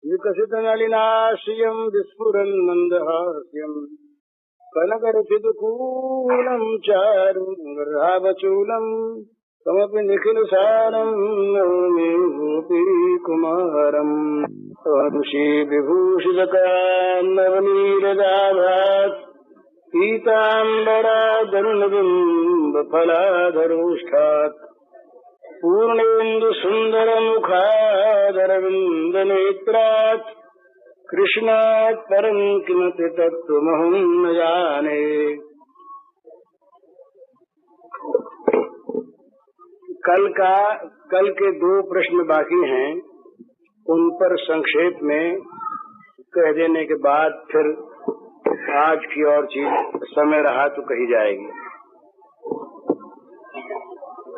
विकसित नलिनाश्रियं विस्फुरन् मन्दहास्यम् कनकरचितकूलं चारुगर्भावचूलम् तमपि निखिलसारं नौमि गोपीकुमारम् वंशी विभूषितकान्नवनीरदाभात् पीताम्बरादरुणबिम्बफलाधरोष्ठात् पूर्णेन्दुसुन्दरमुखादरविन्दनेत्रात् कृष्णात् परं किमपि तत्त्वमहं न जाने। कल के 2 प्रश्न बाकी हैं, उन पर संक्षेप में कह देने के बाद फिर आज की और चीज समय रहा तो कही जाएगी।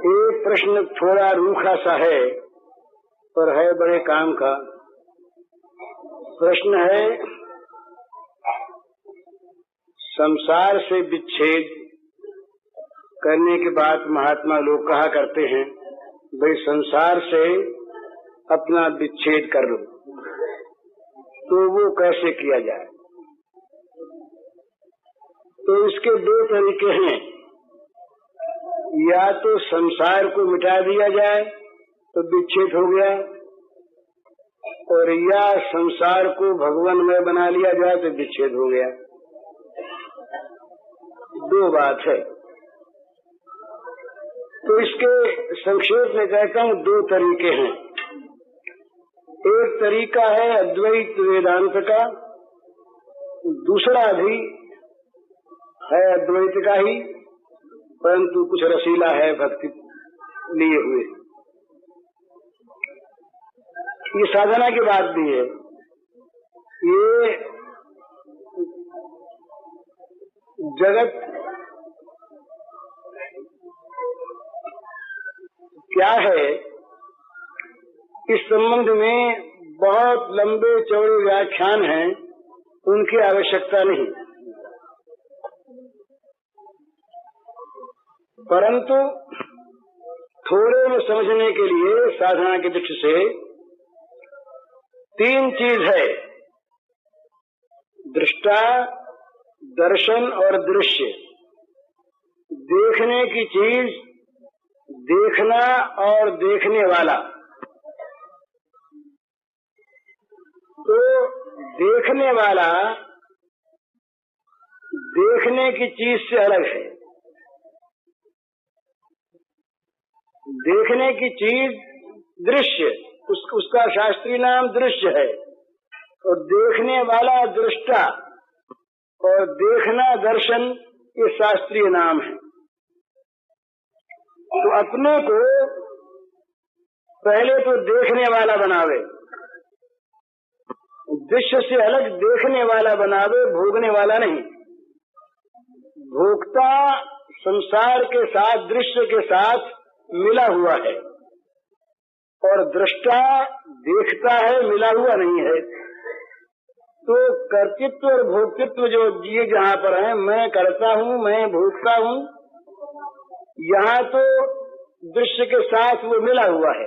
एक प्रश्न थोड़ा रूखा सा है पर है बड़े काम का। प्रश्न है, संसार से विच्छेद करने के बाद महात्मा लोग कहा करते हैं, भाई संसार से अपना विच्छेद कर लो, तो वो कैसे किया जाए? तो इसके 2 तरीके हैं। या तो संसार को मिटा दिया जाए तो विच्छेद हो गया, और या संसार को भगवानमय बना लिया जाए तो विच्छेद हो गया। 2 बात है। तो इसके संक्षेप में कहता हूँ 2 तरीके हैं। एक तरीका है अद्वैत वेदांत का, दूसरा भी है अद्वैत का ही, परंतु कुछ रसीला है भक्ति लिए हुए। ये साधना की बात भी है। ये जगत क्या है, इस संबंध में बहुत लंबे चौड़े व्याख्यान हैं, उनकी आवश्यकता नहीं। परंतु थोड़े में समझने के लिए साधना के दृष्टि से 3 चीज है: दृष्टा, दर्शन और दृश्य। देखने की चीज, देखना और देखने वाला। तो देखने वाला देखने की चीज से अलग है। देखने की चीज दृश्य, उसका शास्त्रीय नाम दृश्य है, और देखने वाला दृष्टा, और देखना दर्शन, ये शास्त्रीय नाम है। तो अपने को पहले तो देखने वाला बनावे, दृश्य से अलग देखने वाला बनावे, भोगने वाला नहीं। भोक्ता संसार के साथ, दृश्य के साथ मिला हुआ है, और दृष्टा देखता है, मिला हुआ नहीं है। तो कर्तृत्व और भोक्तृत्व जो ये जहाँ पर है, मैं करता हूँ, मैं भोगता हूँ, यहाँ तो दृश्य के साथ वो मिला हुआ है,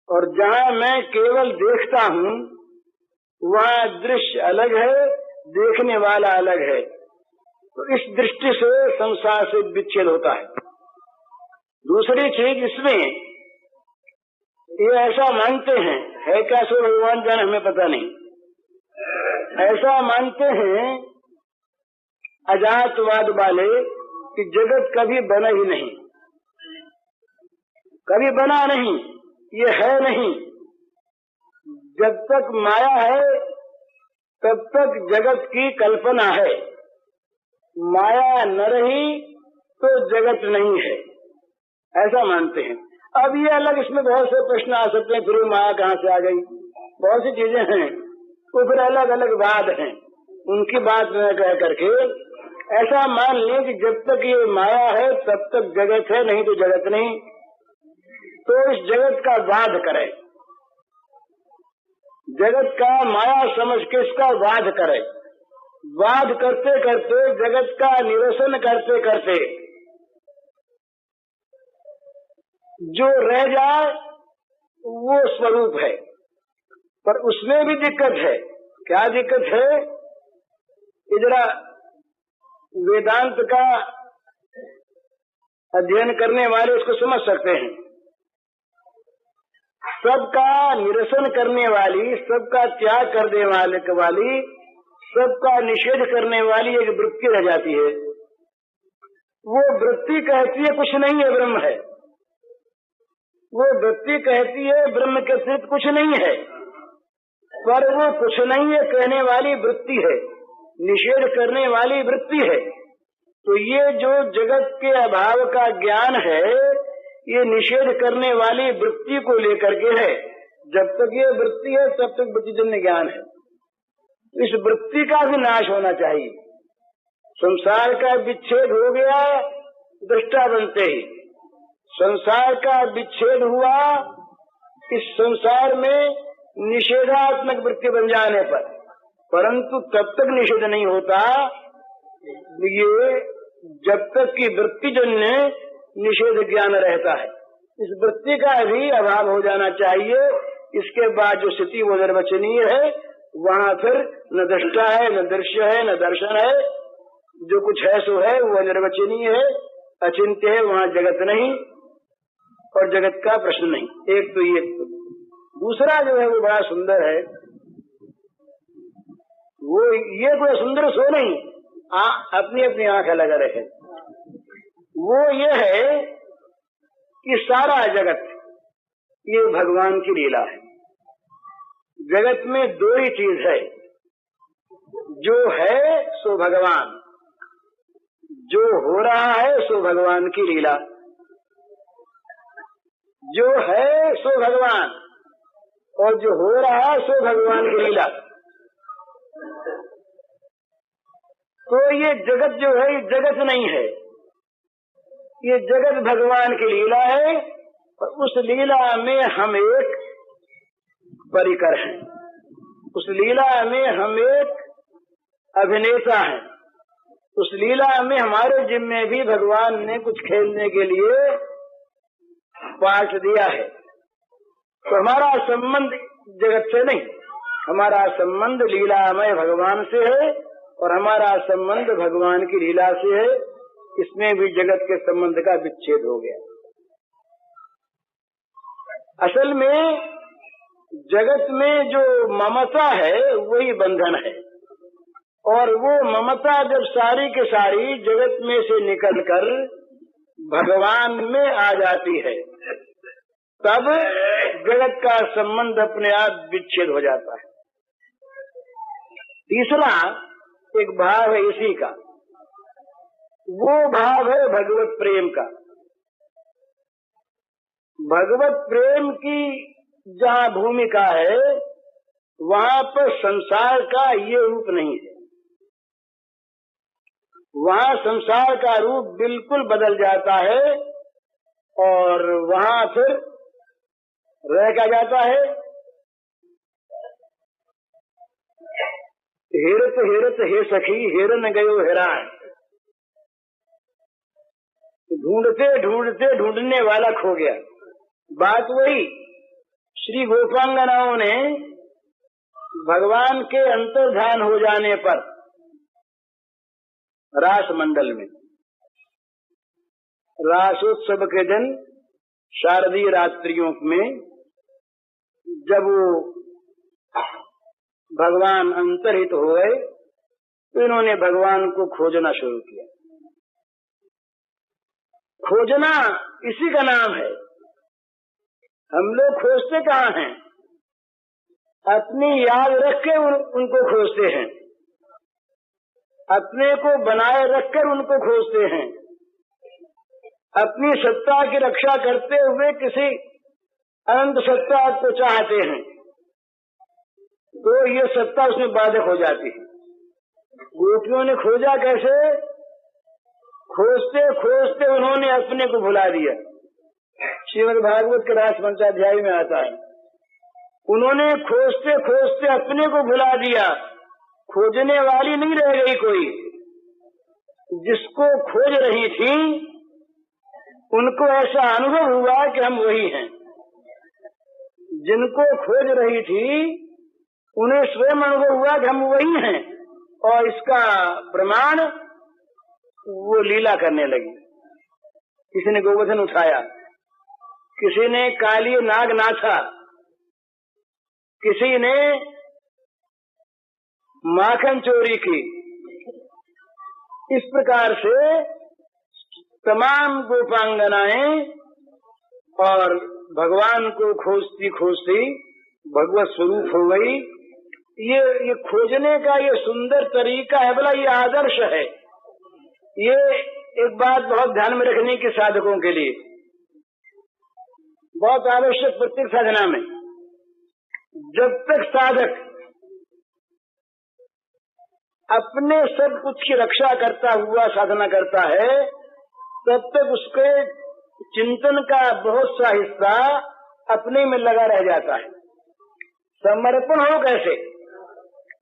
और जहाँ मैं केवल देखता हूँ वहाँ दृश्य अलग है, देखने वाला अलग है। तो इस दृष्टि से संसार से विच्छेद होता है। दूसरी चीज इसमें ये ऐसा मानते हैं, है क्या सो भगवान जाने, हमें पता नहीं, ऐसा मानते हैं अजातवाद वाले कि जगत कभी बना ही नहीं, कभी बना नहीं, ये है नहीं। जब तक माया है तब तक जगत की कल्पना है, माया न रही तो जगत नहीं है, ऐसा मानते हैं। अब ये अलग, इसमें बहुत से प्रश्न आ सकते हैं, फिर माया कहाँ से आ गई, बहुत सी चीजें हैं, तो फिर अलग अलग वाद हैं। उनकी बात न कह करके ऐसा मान लें कि जब तक ये माया है तब तक जगत है, नहीं तो जगत नहीं। तो इस जगत का वाद करें, जगत का माया समझ के इसका वाद करें। वाद करते करते, जगत का निरसन करते करते जो रह जाए वो स्वरूप है, पर उसमें भी दिक्कत है। क्या दिक्कत है? जरा वेदांत का अध्ययन करने वाले उसको समझ सकते हैं। सबका निरसन करने वाली, सबका त्याग करने वाली, सबका निषेध करने वाली एक वृत्ति रह जाती है। वो वृत्ति कहती है कुछ नहीं है, ब्रह्म है। वो वृत्ति कहती है ब्रह्म के अतिरिक्त कुछ नहीं है, पर वो कुछ नहीं है कहने वाली वृत्ति है, निषेध करने वाली वृत्ति है। तो ये जो जगत के अभाव का ज्ञान है, ये निषेध करने वाली वृत्ति को लेकर के है। जब तक ये वृत्ति है तब तक वृत्तिजन्य ज्ञान है। इस वृत्ति का भी नाश होना चाहिए। संसार का विच्छेद हो गया दृष्टा बनते ही, संसार का विच्छेद हुआ इस संसार में निषेधात्मक वृत्ति बन जाने पर, परंतु तब तक निषेध नहीं होता ये जब तक कि वृत्तिजन्य निषेध ज्ञान रहता है। इस वृत्ति का भी अभाव हो जाना चाहिए। इसके बाद जो स्थिति वो निर्वचनीय है, वहाँ फिर न दृष्टा है, न दृश्य है, न दर्शन है। जो कुछ है सो है, वो निर्वचनीय है, अचिंत्य है। वहाँ जगत नहीं और जगत का प्रश्न नहीं। एक तो ये। दूसरा जो है वो बड़ा सुंदर है। वो ये कोई सुंदर सो नहीं, अपनी अपनी आंख अलग रहे। वो ये है कि सारा जगत ये भगवान की लीला है। जगत में दो ही चीज है, जो है सो भगवान, जो हो रहा है सो भगवान की लीला। जो है सो भगवान और जो हो रहा है सो भगवान की लीला। तो ये जगत जो है, ये जगत नहीं है, ये जगत भगवान की लीला है। और उस लीला में हम एक परिकर हैं, उस लीला में हम एक अभिनेता हैं। उस लीला में हमारे जिम्मे भी भगवान ने कुछ खेलने के लिए पाठ दिया है। तो हमारा संबंध जगत से नहीं, हमारा संबंध लीलामय भगवान से है और हमारा संबंध भगवान की लीला से है। इसमें भी जगत के संबंध का विच्छेद हो गया। असल में जगत में जो ममता है वही बंधन है, और वो ममता जब सारी के सारी जगत में से निकलकर भगवान में आ जाती है, तब जगत का संबंध अपने आप विच्छेद हो जाता है। तीसरा एक भाव है इसी का, वो भाव है भगवत प्रेम का। भगवत प्रेम की जहाँ भूमिका है, वहाँ पर संसार का ये रूप नहीं है। वहाँ संसार का रूप बिल्कुल बदल जाता है और वहाँ फिर रह क्या जाता है, हेरत हेरत हे सखी हेरन गयो हेरान। ढूंढते ढूंढते ढूंढने वाला खो गया। बात वही, श्री गोपांगनाओं ने भगवान के अंतर्धान हो जाने पर रास मंडल में रासोत्सव के दिन शारदीय रात्रियों में जब वो भगवान अंतर्हित हो गए, तो इन्होंने भगवान को खोजना शुरू किया। खोजना इसी का नाम है। हम लोग खोजते कहाँ हैं? अपनी याद रख के उनको खोजते हैं, अपने को बनाए रखकर उनको खोजते हैं, अपनी सत्ता की रक्षा करते हुए किसी अनंत सत्ता को चाहते हैं, तो ये सत्ता उसमें बाधक हो जाती है। गोपियों ने खोजा कैसे? खोजते खोजते उन्होंने अपने को भुला दिया। श्रीमद् भागवत के रास पंचाध्याय में आता है, उन्होंने खोजते खोजते अपने को भुला दिया। खोजने वाली नहीं रह गई कोई। जिसको खोज रही थी उनको ऐसा अनुभव हुआ कि हम वही हैं। जिनको खोज रही थी उन्हें स्वयं अनुभव हुआ कि हम वही हैं, और इसका प्रमाण वो लीला करने लगी। किसी ने गोवर्धन उठाया, किसी ने काली नाग नाथा, किसी ने माखन चोरी की। इस प्रकार से तमाम गोपांगनाएं और भगवान को खोजती खोजती भगवत स्वरूप हो गई। ये खोजने का ये सुंदर तरीका है, बोला ये आदर्श है। ये एक बात बहुत ध्यान में रखने की साधकों के लिए बहुत आवश्यक। प्रत्येक साधना में जब तक साधक अपने सब कुछ की रक्षा करता हुआ साधना करता है, तब तक उसके चिंतन का बहुत सा हिस्सा अपने में लगा रह जाता है। समर्पण हो कैसे?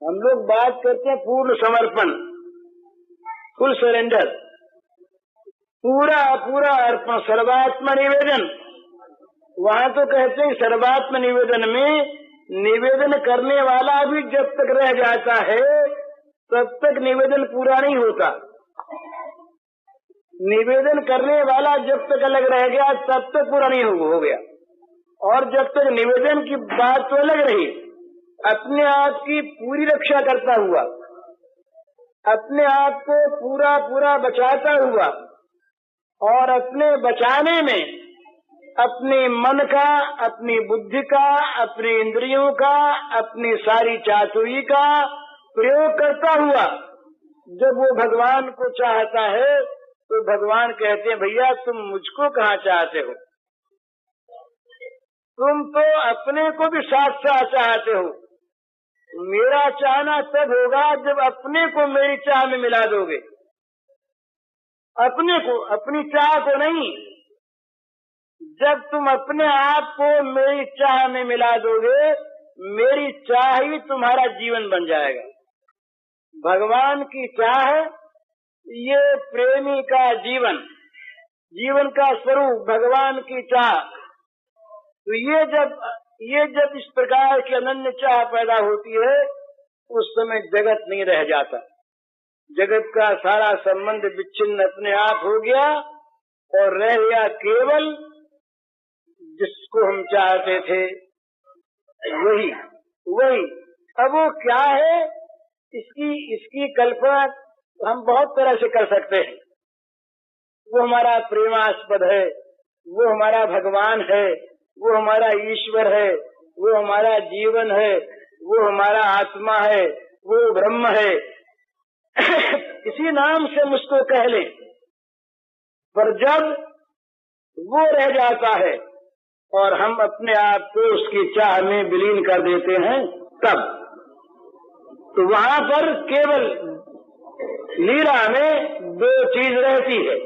हम लोग बात करते हैं पूर्ण समर्पण, फुल सरेंडर, पूरा पूरा अर्पण, सर्वात्म निवेदन। वहाँ तो कहते हैं सर्वात्म निवेदन में निवेदन करने वाला भी जब तक रह जाता है तब तक निवेदन पूरा नहीं होता। निवेदन करने वाला जब तक अलग रह गया तब तक पूरा नहीं हो गया। और जब तक निवेदन की बात तो अलग रही, अपने आप की पूरी रक्षा करता हुआ, अपने आप को पूरा पूरा बचाता हुआ, और अपने बचाने में अपने मन का, अपनी बुद्धि का, अपने इंद्रियों का, अपनी सारी चातुरी का प्रयोग करता हुआ जब वो भगवान को चाहता है तो भगवान कहते हैं भैया तुम मुझको कहाँ चाहते हो, तुम तो अपने को भी साथ साथ चाहते हो। मेरा चाहना तब होगा जब अपने को मेरी चाह में मिला दोगे। अपने को, अपनी चाह को नहीं। जब तुम अपने आप को मेरी चाह में मिला दोगे, मेरी चाह ही तुम्हारा जीवन बन जाएगा। भगवान की चाह ये प्रेमी का जीवन, जीवन का स्वरूप भगवान की चाह। तो ये जब इस प्रकार की अनन्य चाह पैदा होती है उस समय जगत नहीं रह जाता। जगत का सारा संबंध विच्छिन्न अपने आप हो गया और रह गया केवल जिसको हम चाहते थे वही। अब वो क्या है, इसकी कल्पना हम बहुत तरह से कर सकते हैं। वो हमारा प्रेमास्पद है, वो हमारा भगवान है, वो हमारा ईश्वर है, वो हमारा जीवन है, वो हमारा आत्मा है, वो ब्रह्म है। इसी नाम से मुझको कह ले। पर जब वो रह जाता है और हम अपने आप को उसकी चाह में विलीन कर देते हैं, तब तो वहाँ पर केवल लीला में दो चीज रहती है,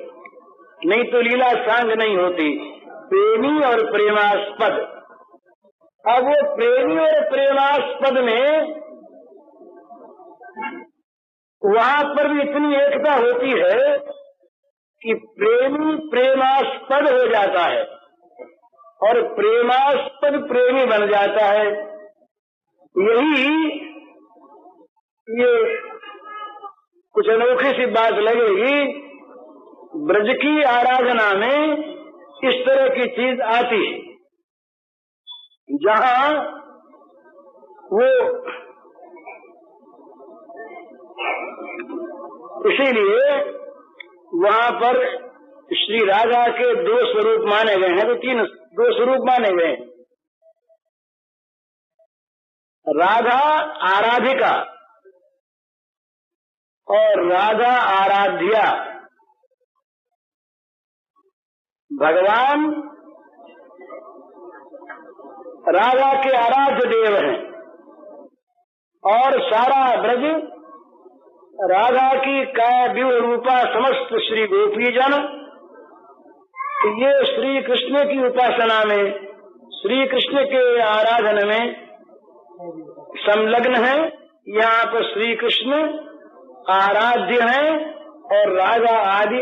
नहीं तो लीला सांग नहीं होती, प्रेमी और प्रेमास्पद। अब वो प्रेमी और प्रेमास्पद में वहाँ पर भी इतनी एकता होती है कि प्रेमी प्रेमास्पद हो जाता है और प्रेमास्पद प्रेमी बन जाता है। यही ये कुछ अनोखी सी बात लगेगी, ब्रज की आराधना में इस तरह की चीज आती है जहाँ वो, इसीलिए वहाँ पर श्री राधा के दो स्वरूप माने गए हैं, तो दो स्वरूप माने गए हैं। राधा आराधिका और राधा आराध्या। भगवान राधा के आराध्य देव हैं और सारा ब्रज राधा की काया व्यूह रूपा समस्त श्री गोपी जन ये श्री कृष्ण की उपासना में, श्री कृष्ण के आराधन में संलग्न है। यहाँ पर श्री कृष्ण आराध्य हैं और राधा आदि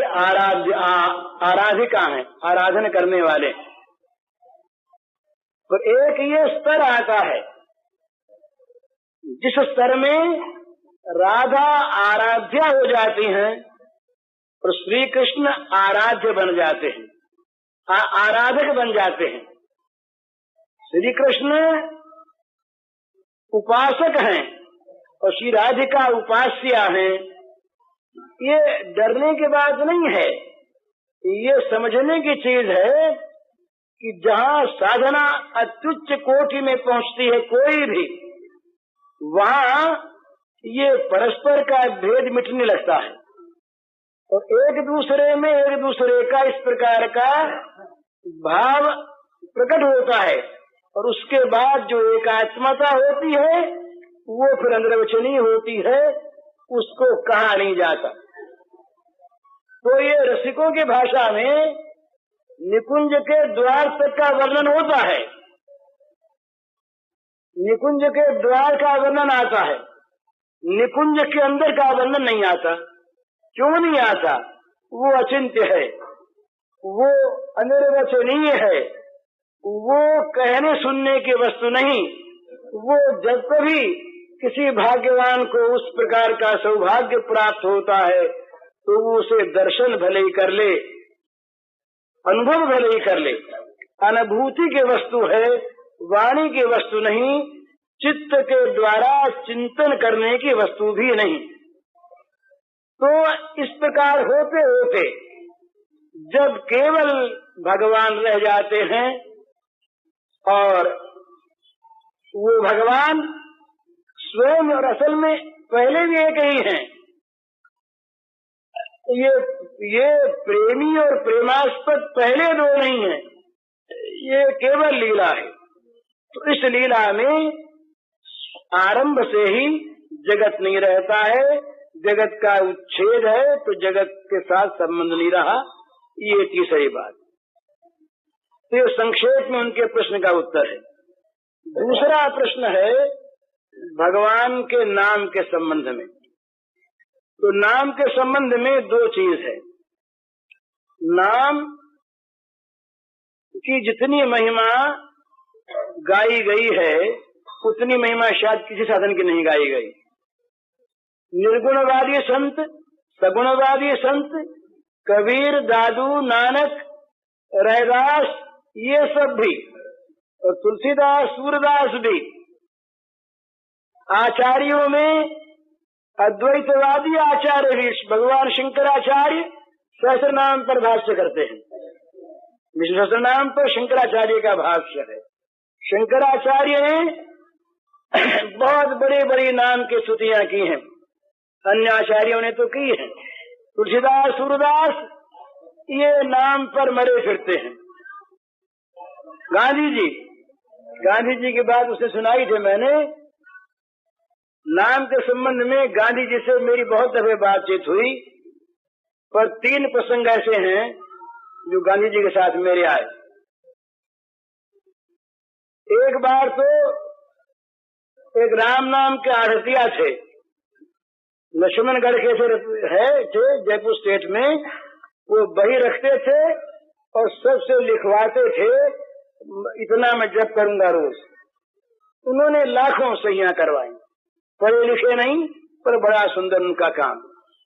आराधिका हैं, आराधन करने वाले। तो एक ये स्तर आता है जिस स्तर में राधा आराध्या हो जाती हैं और श्री कृष्ण आराध्य बन जाते हैं, आराधक बन जाते हैं। श्री कृष्ण उपासक हैं और श्री राधिका उपास्या हैं। ये डरने की बात नहीं है, ये समझने की चीज है कि जहाँ साधना अत्युच्च कोटि में पहुंचती है कोई भी, वहाँ ये परस्पर का भेद मिटने लगता है और एक दूसरे में एक दूसरे का इस प्रकार का भाव प्रकट होता है और उसके बाद जो एकात्मता होती है वो फिर अनिर्वचनीय होती है, उसको कहा नहीं जाता। तो ये रसिकों की भाषा में निकुंज के द्वार तक का वर्णन होता है, निकुंज के द्वार का वर्णन आता है, निकुंज के अंदर का वर्णन नहीं आता। क्यों नहीं आता? वो अचिंत्य है, वो अनिर्वचनीय है, वो कहने सुनने की वस्तु नहीं। वो जब कभी किसी भाग्यवान को उस प्रकार का सौभाग्य प्राप्त होता है तो वो उसे दर्शन भले ही कर ले, अनुभव भले ही कर ले, अनुभूति की वस्तु है, वाणी की वस्तु नहीं, चित्त के द्वारा चिंतन करने की वस्तु भी नहीं। तो इस प्रकार होते होते जब केवल भगवान रह जाते हैं और वो भगवान स्वयं और असल में पहले भी एक ही हैं, ये प्रेमी और प्रेमास्पद पहले दो नहीं है, ये केवल लीला है। तो इस लीला में आरंभ से ही जगत नहीं रहता है, जगत का उच्छेद है तो जगत के साथ संबंध नहीं रहा। ये तीसरी बात। तो ये संक्षेप में उनके प्रश्न का उत्तर है। दूसरा प्रश्न है भगवान के नाम के संबंध में। तो नाम के संबंध में दो चीज है। नाम की जितनी महिमा गाई गई है उतनी महिमा शायद किसी साधन की नहीं गाई गई। निर्गुणवादी संत, सगुणवादी संत, कबीर, दादू, नानक, रैदास, ये सब भी, और तुलसीदास, सूरदास भी, आचार्यों में अद्वैतवादी आचार्य भी, भगवान शंकराचार्य सहस्र नाम पर भाष्य करते हैं। विष्णु सहस्र नाम पर शंकराचार्य का भाष्य है। शंकराचार्य ने बहुत बड़े बड़े नाम की स्तुतियां की हैं, अन्य आचार्यों ने तो की है। तुलसीदास, सूरदास ये नाम पर मरे फिरते हैं। गांधी जी की बात उसने सुनाई थी मैंने। नाम के संबंध में गांधी जी से मेरी बहुत दफे बातचीत हुई, पर 3 प्रसंग ऐसे हैं जो गांधी जी के साथ मेरे आए। एक बार तो एक राम नाम के आढ़तिया थे, लक्ष्मणगढ़ के थे जयपुर स्टेट में। वो बही रखते थे और सबसे लिखवाते थे, इतना मैं जप करूंगा रोज। उन्होंने लाखों सहियां करवाई, पढ़े लिखे नहीं पर बड़ा सुंदर उनका काम।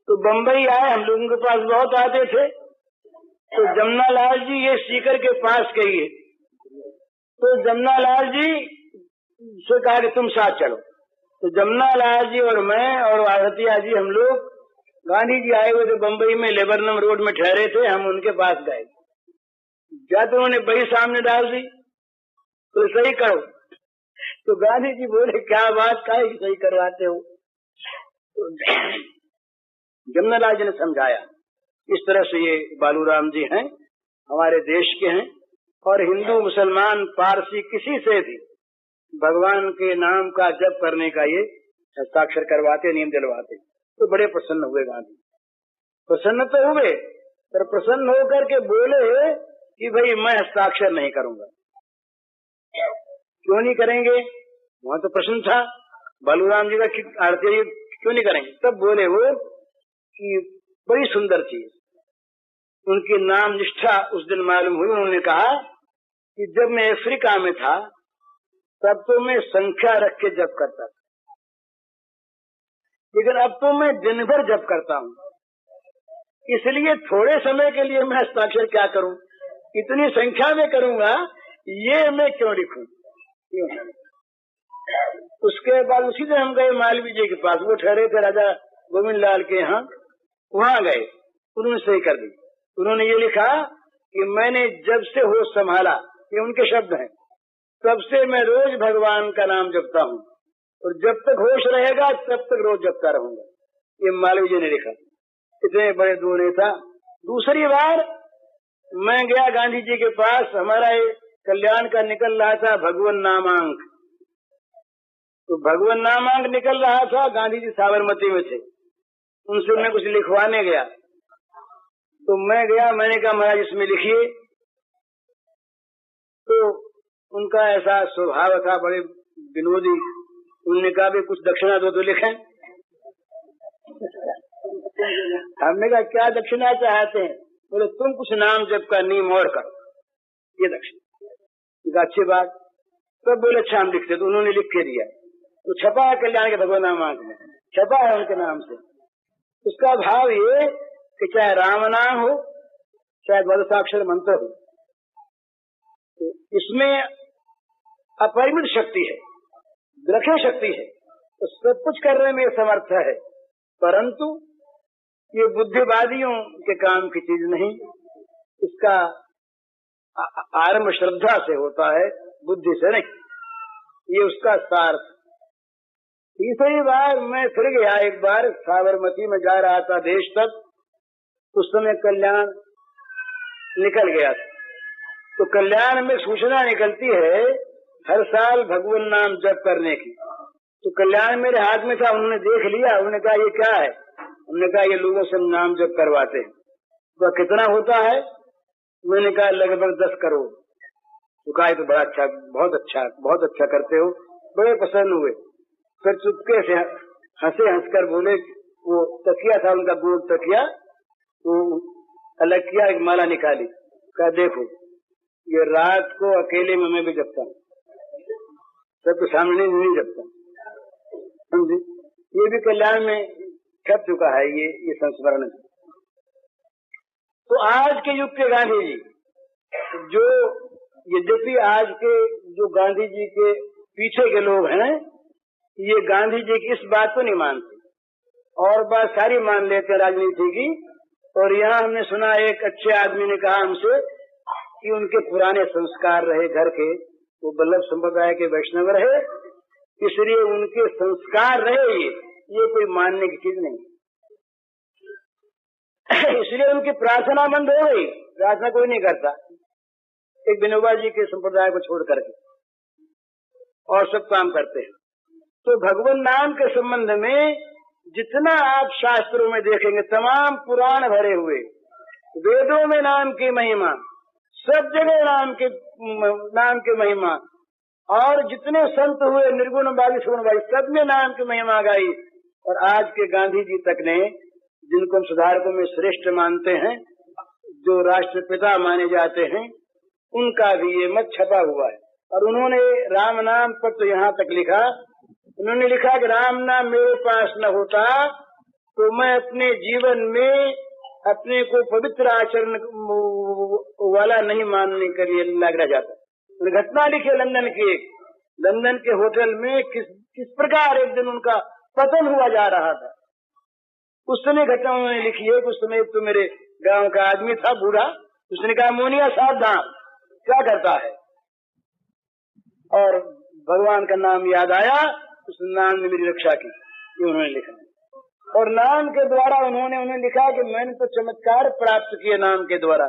तो बम्बई आए, हम लोगों के पास बहुत आते थे। तो जमनालाल जी ये सीकर के पास गई है, तो जमनालाल जी से कहा कि तुम साथ चलो। तो जमनालाल जी और मैं और आरतिया जी, हम लोग, गांधी जी आए हुए थे बम्बई में, लेबरनम रोड में ठहरे थे, हम उनके पास गए। जब उन्होंने बही सामने डाल दी तो सही करो। तो गांधी जी बोले क्या बात का है, सही करवाते हो। तो जमनालाल जी ने समझाया, इस तरह से ये बालूराम जी हैं, हमारे देश के हैं, और हिंदू, मुसलमान, पारसी किसी से भी भगवान के नाम का जप करने का ये हस्ताक्षर करवाते, नियम दिलवाते। तो बड़े प्रसन्न हुए गांधी। प्रसन्न तो हुए, पर प्रसन्न होकर के बोले कि भाई मैं हस्ताक्षर नहीं करूंगा। क्यों नहीं करेंगे? वहां तो प्रश्न था बालूराम जी का, आरती क्यों नहीं करेंगे? तब बोले वो कि बड़ी सुंदर चीज, उनकी नाम निष्ठा उस दिन मालूम हुई। उन्होंने कहा कि जब मैं अफ्रीका में था तब तो मैं संख्या रख के जप करता था, लेकिन अब तो मैं दिन भर जप करता हूँ, इसलिए थोड़े समय के लिए मैं हस्ताक्षर क्या करूं, इतनी संख्या में करूंगा ये मैं क्यों लिखूं। उसके बाद उसी दिन हम गए मालवीय जी के पास, वो ठहरे थे राजा गोविंद लाल के यहाँ, वहां गए, उन्होंने सही कर दी। उन्होंने ये लिखा कि मैंने जब से होश संभाला, ये उनके शब्द हैं, तब से मैं रोज भगवान का नाम जपता हूँ और जब तक होश रहेगा तब तक रोज जपता रहूंगा। ये मालवीय जी ने लिखा, इतने बड़े दो नेता। दूसरी बार मैं गया गांधी जी के पास, हमारा कल्याण का निकल रहा था भगवन नामांक, तो भगवन नामांक निकल रहा था, गांधी जी साबरमती में थे, उनसे मैं कुछ लिखवाने गया, तो मैं गया, मैंने कहा महाराज इसमें लिखिए, तो उनका ऐसा स्वभाव था बड़े विनोदी, उन्होंने कहा भी कुछ दक्षिणा दो तो लिखें। हमने कहा क्या दक्षिणा चाहते हैं, बोले तुम कुछ नाम जप का नियम और करो, ये दक्षिणा। अच्छी बात, तब बोले अच्छा हम लिखते, तो उन्होंने लिख के दिया, तो छपा है कल्याण के भगवान नामांक में, छपा है उनके नाम से। उसका भाव ये कि चाहे राम नाम हो चाहे द्वादशाक्षर मंत्र हो, तो इसमें अपरिमित शक्ति है, विलक्षण शक्ति है, तो सब कुछ करने में समर्थ है, परंतु ये बुद्धिवादियों के काम की चीज नहीं, इसका आरंभ श्रद्धा से होता है, बुद्धि से नहीं, ये उसका सार्थ। तीसरी बार मैं फिर गया, एक बार साबरमती में जा रहा था देश तक, उस समय कल्याण निकल गया था, तो कल्याण में सूचना निकलती है हर साल भगवान नाम जप करने की, तो कल्याण मेरे हाथ में था, उन्होंने देख लिया, उन्होंने कहा ये क्या है, उन्होंने कहा ये लोगों से नाम जप करवाते हैं। तो कितना होता है, मैंने कहा लगभग 10 करोड़। तो कहा तो बड़ा अच्छा, बहुत अच्छा करते हो, बड़े प्रसन्न हुए। फिर चुपके से हंसे, हंसकर बोले, वो तकिया था उनका, गोल तकिया, वो अलग किया, एक माला निकाली, कहा देखो ये रात को अकेले में मैं भी जपता हूँ, सबके सामने नहीं जपता, समझे, ये भी कल्याण में छप चुका है ये संस्मरण। तो आज के युग के गांधी जी, जो यद्यपि आज के जो गांधी जी के पीछे के लोग हैं, ये गांधी जी की इस बात को नहीं मानते, और बात सारी मान लेते हैं राजनीति की। और यहाँ हमने सुना एक अच्छे आदमी ने कहा हमसे कि उनके पुराने संस्कार रहे घर के, वो वल्लभ संप्रदाय के वैष्णव रहे, इसलिए उनके संस्कार रहे, ये कोई मानने की चीज नहीं। इसलिए उनकी प्रार्थना बंद हो गई, प्रार्थना कोई नहीं करता, एक विनोबा जी के संप्रदाय को छोड़ करके, और सब काम करते हैं। तो भगवान नाम के संबंध में जितना आप शास्त्रों में देखेंगे, तमाम पुराण भरे हुए, वेदों में नाम की महिमा, सब जगह नाम की महिमा, और जितने संत हुए निर्गुणवादी सगुणवादी, सब में नाम की महिमा गाई। और आज के गांधी जी तक ने, जिनको हम सुधारकों में श्रेष्ठ मानते हैं, जो राष्ट्रपिता माने जाते हैं, उनका भी ये मत छपा हुआ है। और उन्होंने राम नाम पर तो यहाँ तक लिखा, उन्होंने लिखा कि राम नाम मेरे पास न होता तो मैं अपने जीवन में अपने को पवित्र आचरण वाला नहीं मानने के लिए लग जाता। घटना लिखी लंदन के होटल में किस प्रकार एक दिन उनका पतन हुआ जा रहा था, उस समय घटना उन्होंने लिखी है। उस समय तो मेरे गांव का आदमी था, बूढ़ा, उसने कहा मोनिया सावधान, क्या करता है, और भगवान का नाम याद आया, उस नाम ने मेरी रक्षा की, ये उन्होंने लिखा। और नाम के द्वारा उन्होंने लिखा कि मैंने तो चमत्कार प्राप्त किए नाम के द्वारा,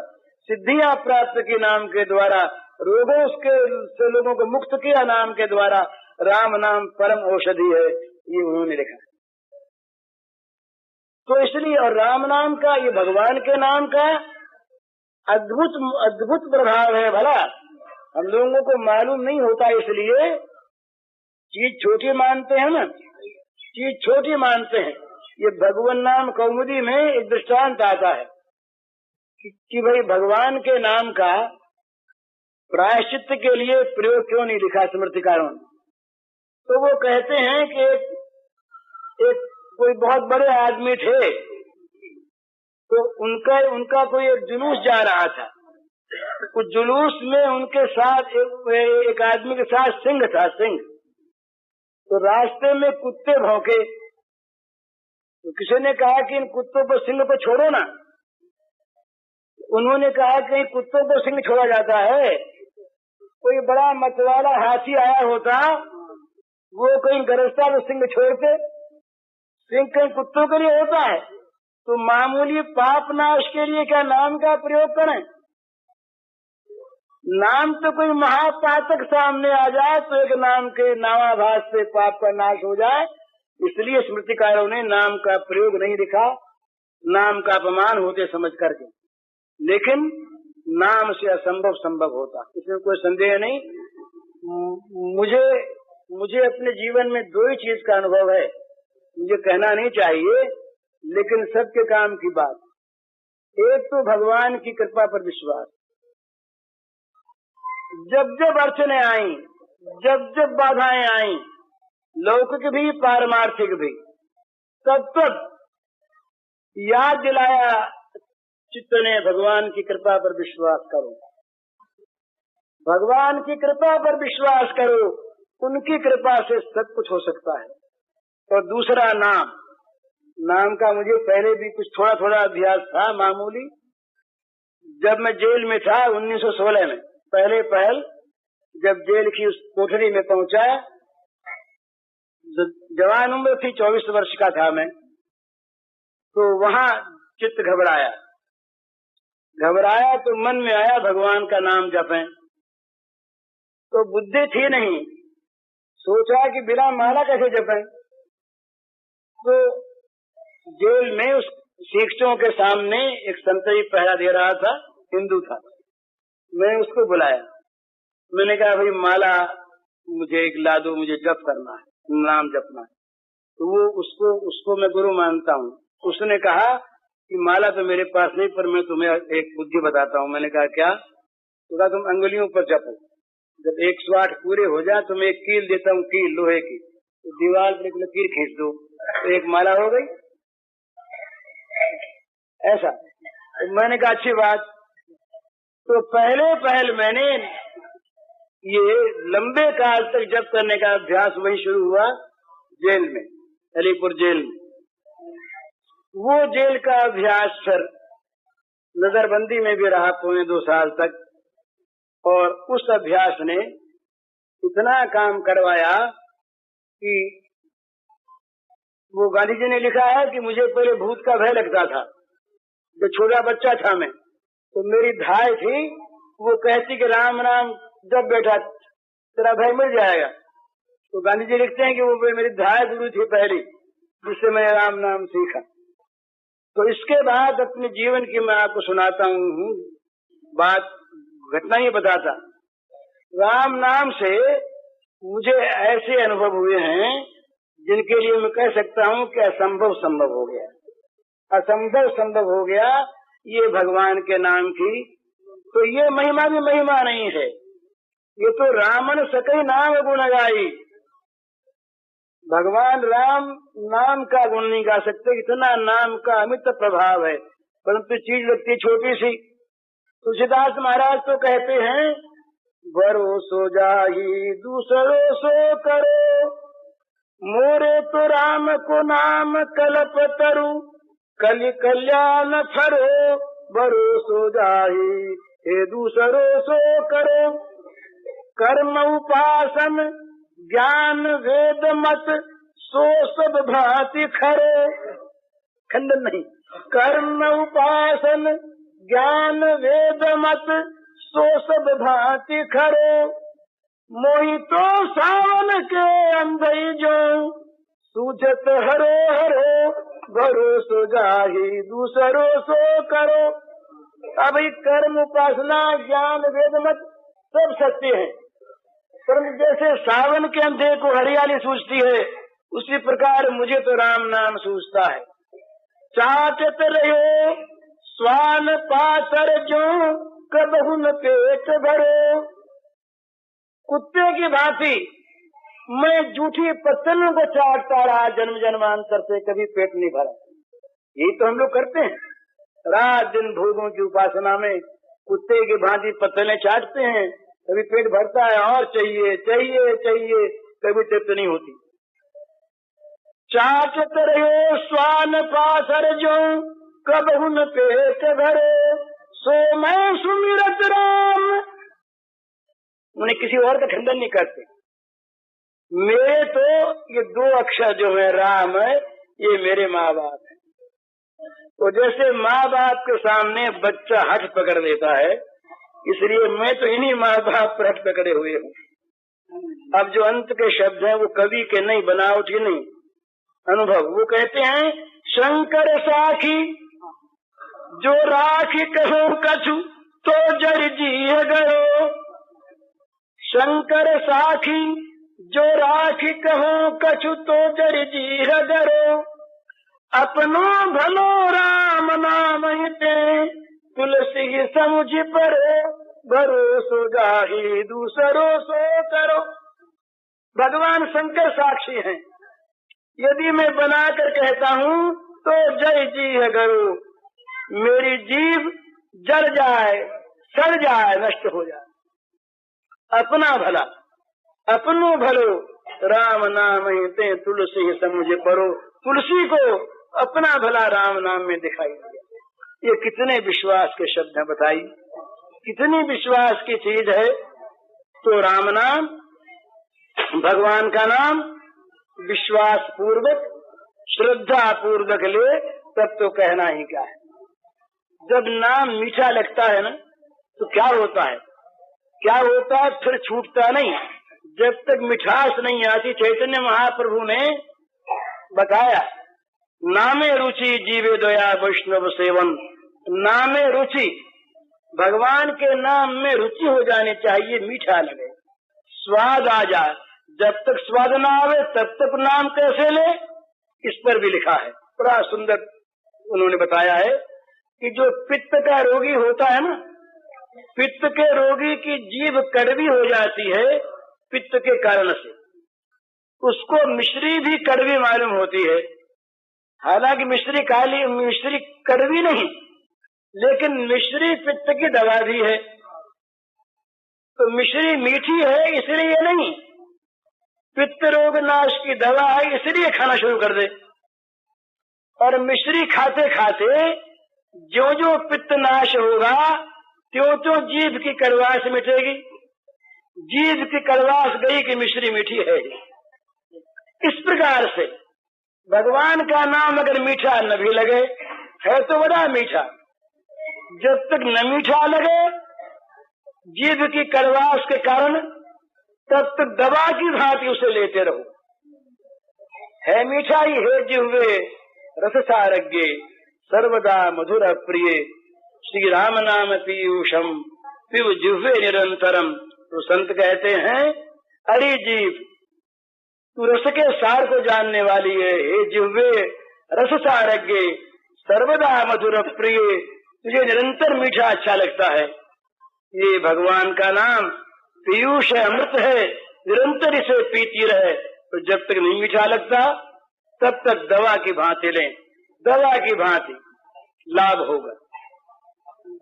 सिद्धियां प्राप्त की नाम के द्वारा, रोगों से लोगों को मुक्त किया नाम के द्वारा, राम नाम परम औषधि है, ये उन्होंने लिखा। तो इसलिए, और राम नाम का, ये भगवान के नाम का अद्भुत प्रभाव है। भला हम लोगों को मालूम नहीं होता, इसलिए चीज छोटी मानते हैं ना, चीज छोटी मानते हैं। ये भगवान नाम कौमुदी में एक दृष्टांत आता है कि भाई भगवान के नाम का प्रायश्चित्त के लिए प्रयोग क्यों नहीं लिखा स्मृतिकारों ने। तो वो कहते हैं कि एक कोई बहुत बड़े आदमी थे, तो उनका कोई एक जुलूस जा रहा था। उस जुलूस में उनके साथ एक आदमी के साथ सिंह था, सिंह। तो रास्ते में कुत्ते भौंके, तो किसी ने कहा कि इन कुत्तों को, सिंह को छोड़ो ना। उन्होंने कहा कि कुत्तों को सिंह छोड़ा जाता है? कोई बड़ा मतवाला हाथी आया होता, वो कहीं गरजता तो सिंह छोड़ते। सिंह कहीं कुत्तों के लिए होता है? तो मामूली पाप नाश के लिए क्या नाम का प्रयोग करें? नाम तो कोई महापातक सामने आ जाए तो एक नाम के नामाभास से पाप का नाश हो जाए, इसलिए स्मृतिकारों ने नाम का प्रयोग नहीं लिखा, नाम का अपमान होते समझ करके। लेकिन नाम से असंभव संभव होता, इसमें कोई संदेह नहीं। मुझे अपने जीवन में दो ही चीज का अनुभव है, मुझे कहना नहीं चाहिए लेकिन सत्य काम की बात। एक तो भगवान की कृपा पर विश्वास। जब जब अड़चने आई, जब जब बाधाएं आई, लौकिक भी पारमार्थिक भी, तब तब याद दिलाया चित्त ने, भगवान की कृपा पर विश्वास करो, भगवान की कृपा पर विश्वास करो, उनकी कृपा से सब कुछ हो सकता है। और दूसरा नाम का मुझे पहले भी कुछ थोड़ा थोड़ा अभ्यास था, मामूली। जब मैं जेल में था 1916 में, पहल जब जेल की उस कोठरी में पहुंचा, जवान उम्र थी, 24 वर्ष का था मैं, तो वहां चित्त घबराया तो मन में आया भगवान का नाम जपें। तो बुद्धि थी नहीं, सोचा कि बिना माला कैसे जपें। तो जेल में उस शिक्षकों के सामने एक संतरी पहरा दे रहा था, हिंदू था। मैं उसको बुलाया, मैंने कहा भाई माला मुझे एक ला दो, मुझे जप करना है, नाम जपना है। तो वो उसको मैं गुरु मानता हूँ। उसने कहा कि माला तो मेरे पास नहीं, पर मैं तुम्हें एक बुद्धि बताता हूँ। मैंने कहा क्या? तो कहा तुम अंगुलियों पर जपो, जब 108 पूरे हो जाए तो मैं एक कील देता हूँ, कील लोहे की, तो दीवार पर एक लकीर खींच दो तो एक माला हो गई। ऐसा तो मैंने कहा अच्छी बात। तो पहल मैंने ये लंबे काल तक जप करने का अभ्यास वही शुरू हुआ जेल में, अलीपुर जेल में। वो जेल का अभ्यास फिर नजरबंदी में भी रहा 2.25 साल तक, और उस अभ्यास ने इतना काम करवाया कि वो गांधी जी ने लिखा है कि मुझे पहले भूत का भय लगता था, जब छोटा बच्चा था मैं, तो मेरी धाय थी, वो कहती कि राम राम जब बेटा तेरा भय मिल जाएगा। तो गांधी जी लिखते हैं कि वो मेरी धाय गुरु थी पहली, जिससे मैंने राम नाम सीखा। तो इसके बाद अपने जीवन की मैं आपको सुनाता हूँ बात, घटना ही बताता। राम नाम से मुझे ऐसे अनुभव हुए हैं जिनके लिए मैं कह सकता हूँ कि असंभव संभव हो गया, असंभव संभव हो गया ये भगवान के नाम की। तो ये महिमा भी महिमा नहीं है, ये तो रामन सकई नाम गुण गाई। भगवान राम नाम का गुण नहीं गा सकते, इतना नाम का अमित प्रभाव है, परंतु चीज लगती छोटी सी। तुलसीदास महाराज तो कहते हैं, भरोसो जाही दूसरों सो करो, मोरे तो राम को नाम कल्प तरु, कलि कल्याण फरो, भरोसो जाही हे दूसरों सो करो। कर्म उपासन ज्ञान वेद मत, सो सब भांति खरो, खंडन नहीं। कर्म उपासन ज्ञान वेद मत, सो सब भांति खरो, मोहि तो सावन के अंधई जो, सूझत हरो हरो, भरोसो जाही दूसरों सो करो। अब कर्म उपासना ज्ञान वेद मत सब सत्य है, परंतु जैसे सावन के अंधे को हरियाली सूझती है, उसी प्रकार मुझे तो राम नाम सूझता है। चाटत रहो स्वान पातर जो, कबहु न पेट भरो। कुत्ते की भांति मैं जूठी पत्तलों को चाटता रहा जन्म जन्मांतर से, कभी पेट नहीं भरा। यही तो हम लोग करते हैं, रात दिन भोगों की उपासना में कुत्ते की भांति पत्तलें चाटते हैं, कभी पेट भरता है और चाहिए चाहिए चाहिए, कभी तृप्त नहीं होती। चाटत रहो स्वान पासर जो कब हुन पेट भरे, सो मैं सुमिरत राम। उन्हें किसी और का खंडन नहीं करते। मेरे तो ये दो अक्षर जो है राम है, ये मेरे माँ बाप है। तो जैसे माँ बाप के सामने बच्चा हठ पकड़ लेता है, इसलिए मैं तो इन्हीं माँ बाप पर हठ पकड़े हुए हूँ। अब जो अंत के शब्द हैं वो कवि के नहीं, बनावट ही नहीं, अनुभव। वो कहते हैं शंकर साखी जो राखी कहो कछु तो जर जी गयो, शंकर साखी जो राखी कहो कछु तो जर जी गयो, अपनो भलो राम नाम हिते तुलसी समुझ पर भरोसो जाहि दूसरो सो करो। भगवान शंकर साक्षी हैं, यदि मैं बनाकर कहता हूँ तो जय जी है गरो, मेरी जीव जल जाए, सड़ जाए, नष्ट हो जाए। अपना भला अपनो भलो राम नाम हिते तुलसी समुझ परो, तुलसी को अपना भला राम नाम में दिखाई दिया। ये कितने विश्वास के शब्द हैं, बताइए कितनी विश्वास की चीज है। तो राम नाम, भगवान का नाम विश्वास पूर्वक, श्रद्धा पूर्वक ले, तब तो कहना ही क्या है। जब नाम मीठा लगता है ना, तो क्या होता है, क्या होता है, फिर छूटता नहीं। जब तक मिठास नहीं आती, चैतन्य महाप्रभु ने बताया नामे रुचि जीवे दया वैष्णव सेवन। नामे रुचि, भगवान के नाम में रुचि हो जानी चाहिए, मीठा लगे, स्वाद आ जाए। जब तक स्वाद ना आवे तब तक नाम कैसे ले, इस पर भी लिखा है, बड़ा सुंदर उन्होंने बताया है कि जो पित्त का रोगी होता है ना, पित्त के रोगी की जीभ कड़वी हो जाती है पित्त के कारण से, उसको मिश्री भी कड़वी मालूम होती है। हालांकि मिश्री काली, मिश्री कड़वी नहीं, लेकिन मिश्री पित्त की दवा भी है। तो मिश्री मीठी है इसलिए नहीं, पित्त रोग नाश की दवा है इसलिए खाना शुरू कर दे। और मिश्री खाते खाते जो जो पित्त नाश होगा, त्यों त्यों जीभ की कड़वास मिटेगी। जीभ की कड़वास गई कि मिश्री मीठी है। इस प्रकार से भगवान का नाम अगर मीठा न भी लगे, है तो बड़ा मीठा, जब तक न मीठा लगे जीभ की कड़वास के कारण, तब तक दवा की भांति उसे लेते रहो। है मीठा ही है जिह्वे रस सारज्ञे, सर्वदा मधुर प्रिय, श्री राम नाम पीयूषम पिब जिह्वे निरंतरम। तो संत कहते हैं अरे जीव, तू रस के सार को जानने वाली है, हे जिह्वे रस सारज्ञे सर्वदा मधुर प्रिय, तुझे निरंतर मीठा अच्छा लगता है। ये भगवान का नाम पीयूष है, अमृत है, निरंतर इसे पीती रहे। तो जब तक नहीं मीठा लगता तब तक दवा की भांति लें, दवा की भांति लाभ होगा।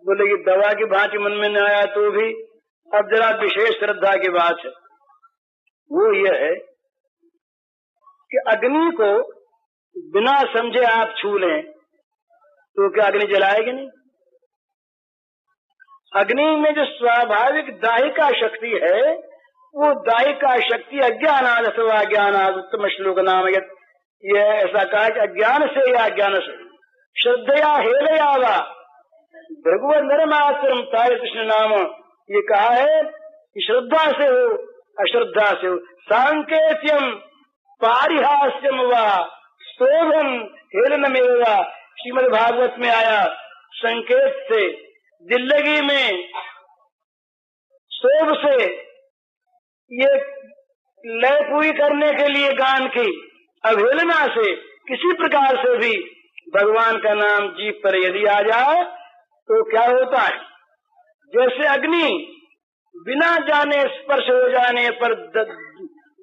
बोले कि दवा की भांति मन में न आया तो भी, अब जरा विशेष श्रद्धा की बात है। वो ये है कि अग्नि को बिना समझे आप छू लें तो क्या अग्नि जलाएगी नहीं? अग्नि में जो स्वाभाविक दाहिका शक्ति है, वो दाहिका शक्ति अज्ञानाद अथवा ज्ञानाद, उत्तम श्लोक नाम ये ऐसा कहा कि अज्ञान से या अज्ञान से, श्रद्धया हेलया वा भगवत नरमात्रम ताय कृष्ण नाम। ये कहा है कि श्रद्धा से हो अश्रद्धा से हो, सांकेत्यम पारिहास्यम वा शोभम हेलनमेवा। श्रीमद् भागवत में आया, संकेत से, जिंदगी में शोभ से, ये लय पूरी करने के लिए गान की, अवहेलना से, किसी प्रकार से भी भगवान का नाम जीभ पर यदि आ जाए तो क्या होता है, जैसे अग्नि बिना जाने स्पर्श हो जाने पर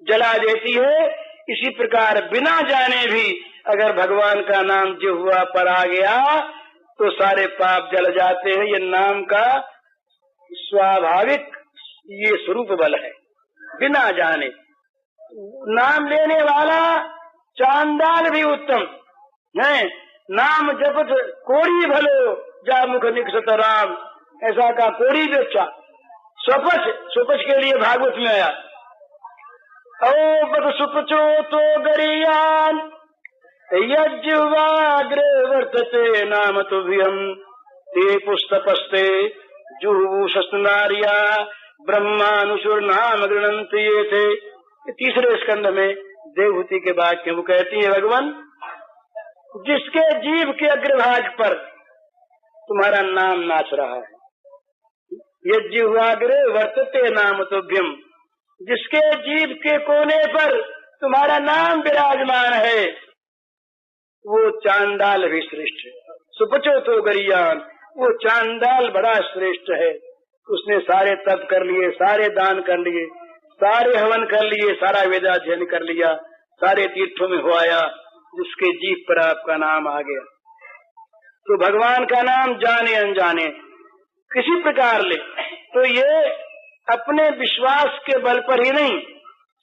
जला देती है, इसी प्रकार बिना जाने भी अगर भगवान का नाम जिह्वा पर आ गया तो सारे पाप जल जाते हैं। ये नाम का स्वाभाविक ये स्वरूप बल है। बिना जाने नाम लेने वाला चांडाल भी उत्तम है। नाम जपत कोड़ी भलो जा मुख निकसत राम, ऐसा का कोड़ी भी अच्छा। सुपच के लिए भागवत में आया, ओ पद सुपचो तो गरियान यज्वाग्र वर्तते नाम तुभ्यम ते पुस्तपस्ते जुहुशस्नारिया ब्रह्मानुसुर नाम गृणंति ये थे। तीसरे स्कंद में देवहूति के वाक्य वो कहती है, भगवान जिसके जीव के अग्रभाग पर तुम्हारा नाम नाच रहा है, यज्वाग्र वर्तते नाम तुभ्यम, जिसके जीव के कोने पर तुम्हारा नाम विराजमान है, वो चांडाल भी श्रेष्ठ है। सुपचो तो गरियान, वो चांडाल बड़ा श्रेष्ठ है। उसने सारे तप कर लिए, सारे दान कर लिए, सारे हवन कर लिए, सारा वेदाध्ययन कर लिया, सारे तीर्थों में हो आया, जिसके जीव पर आपका नाम आ गया। तो भगवान का नाम जाने अनजाने किसी प्रकार ले, तो ये अपने विश्वास के बल पर ही नहीं,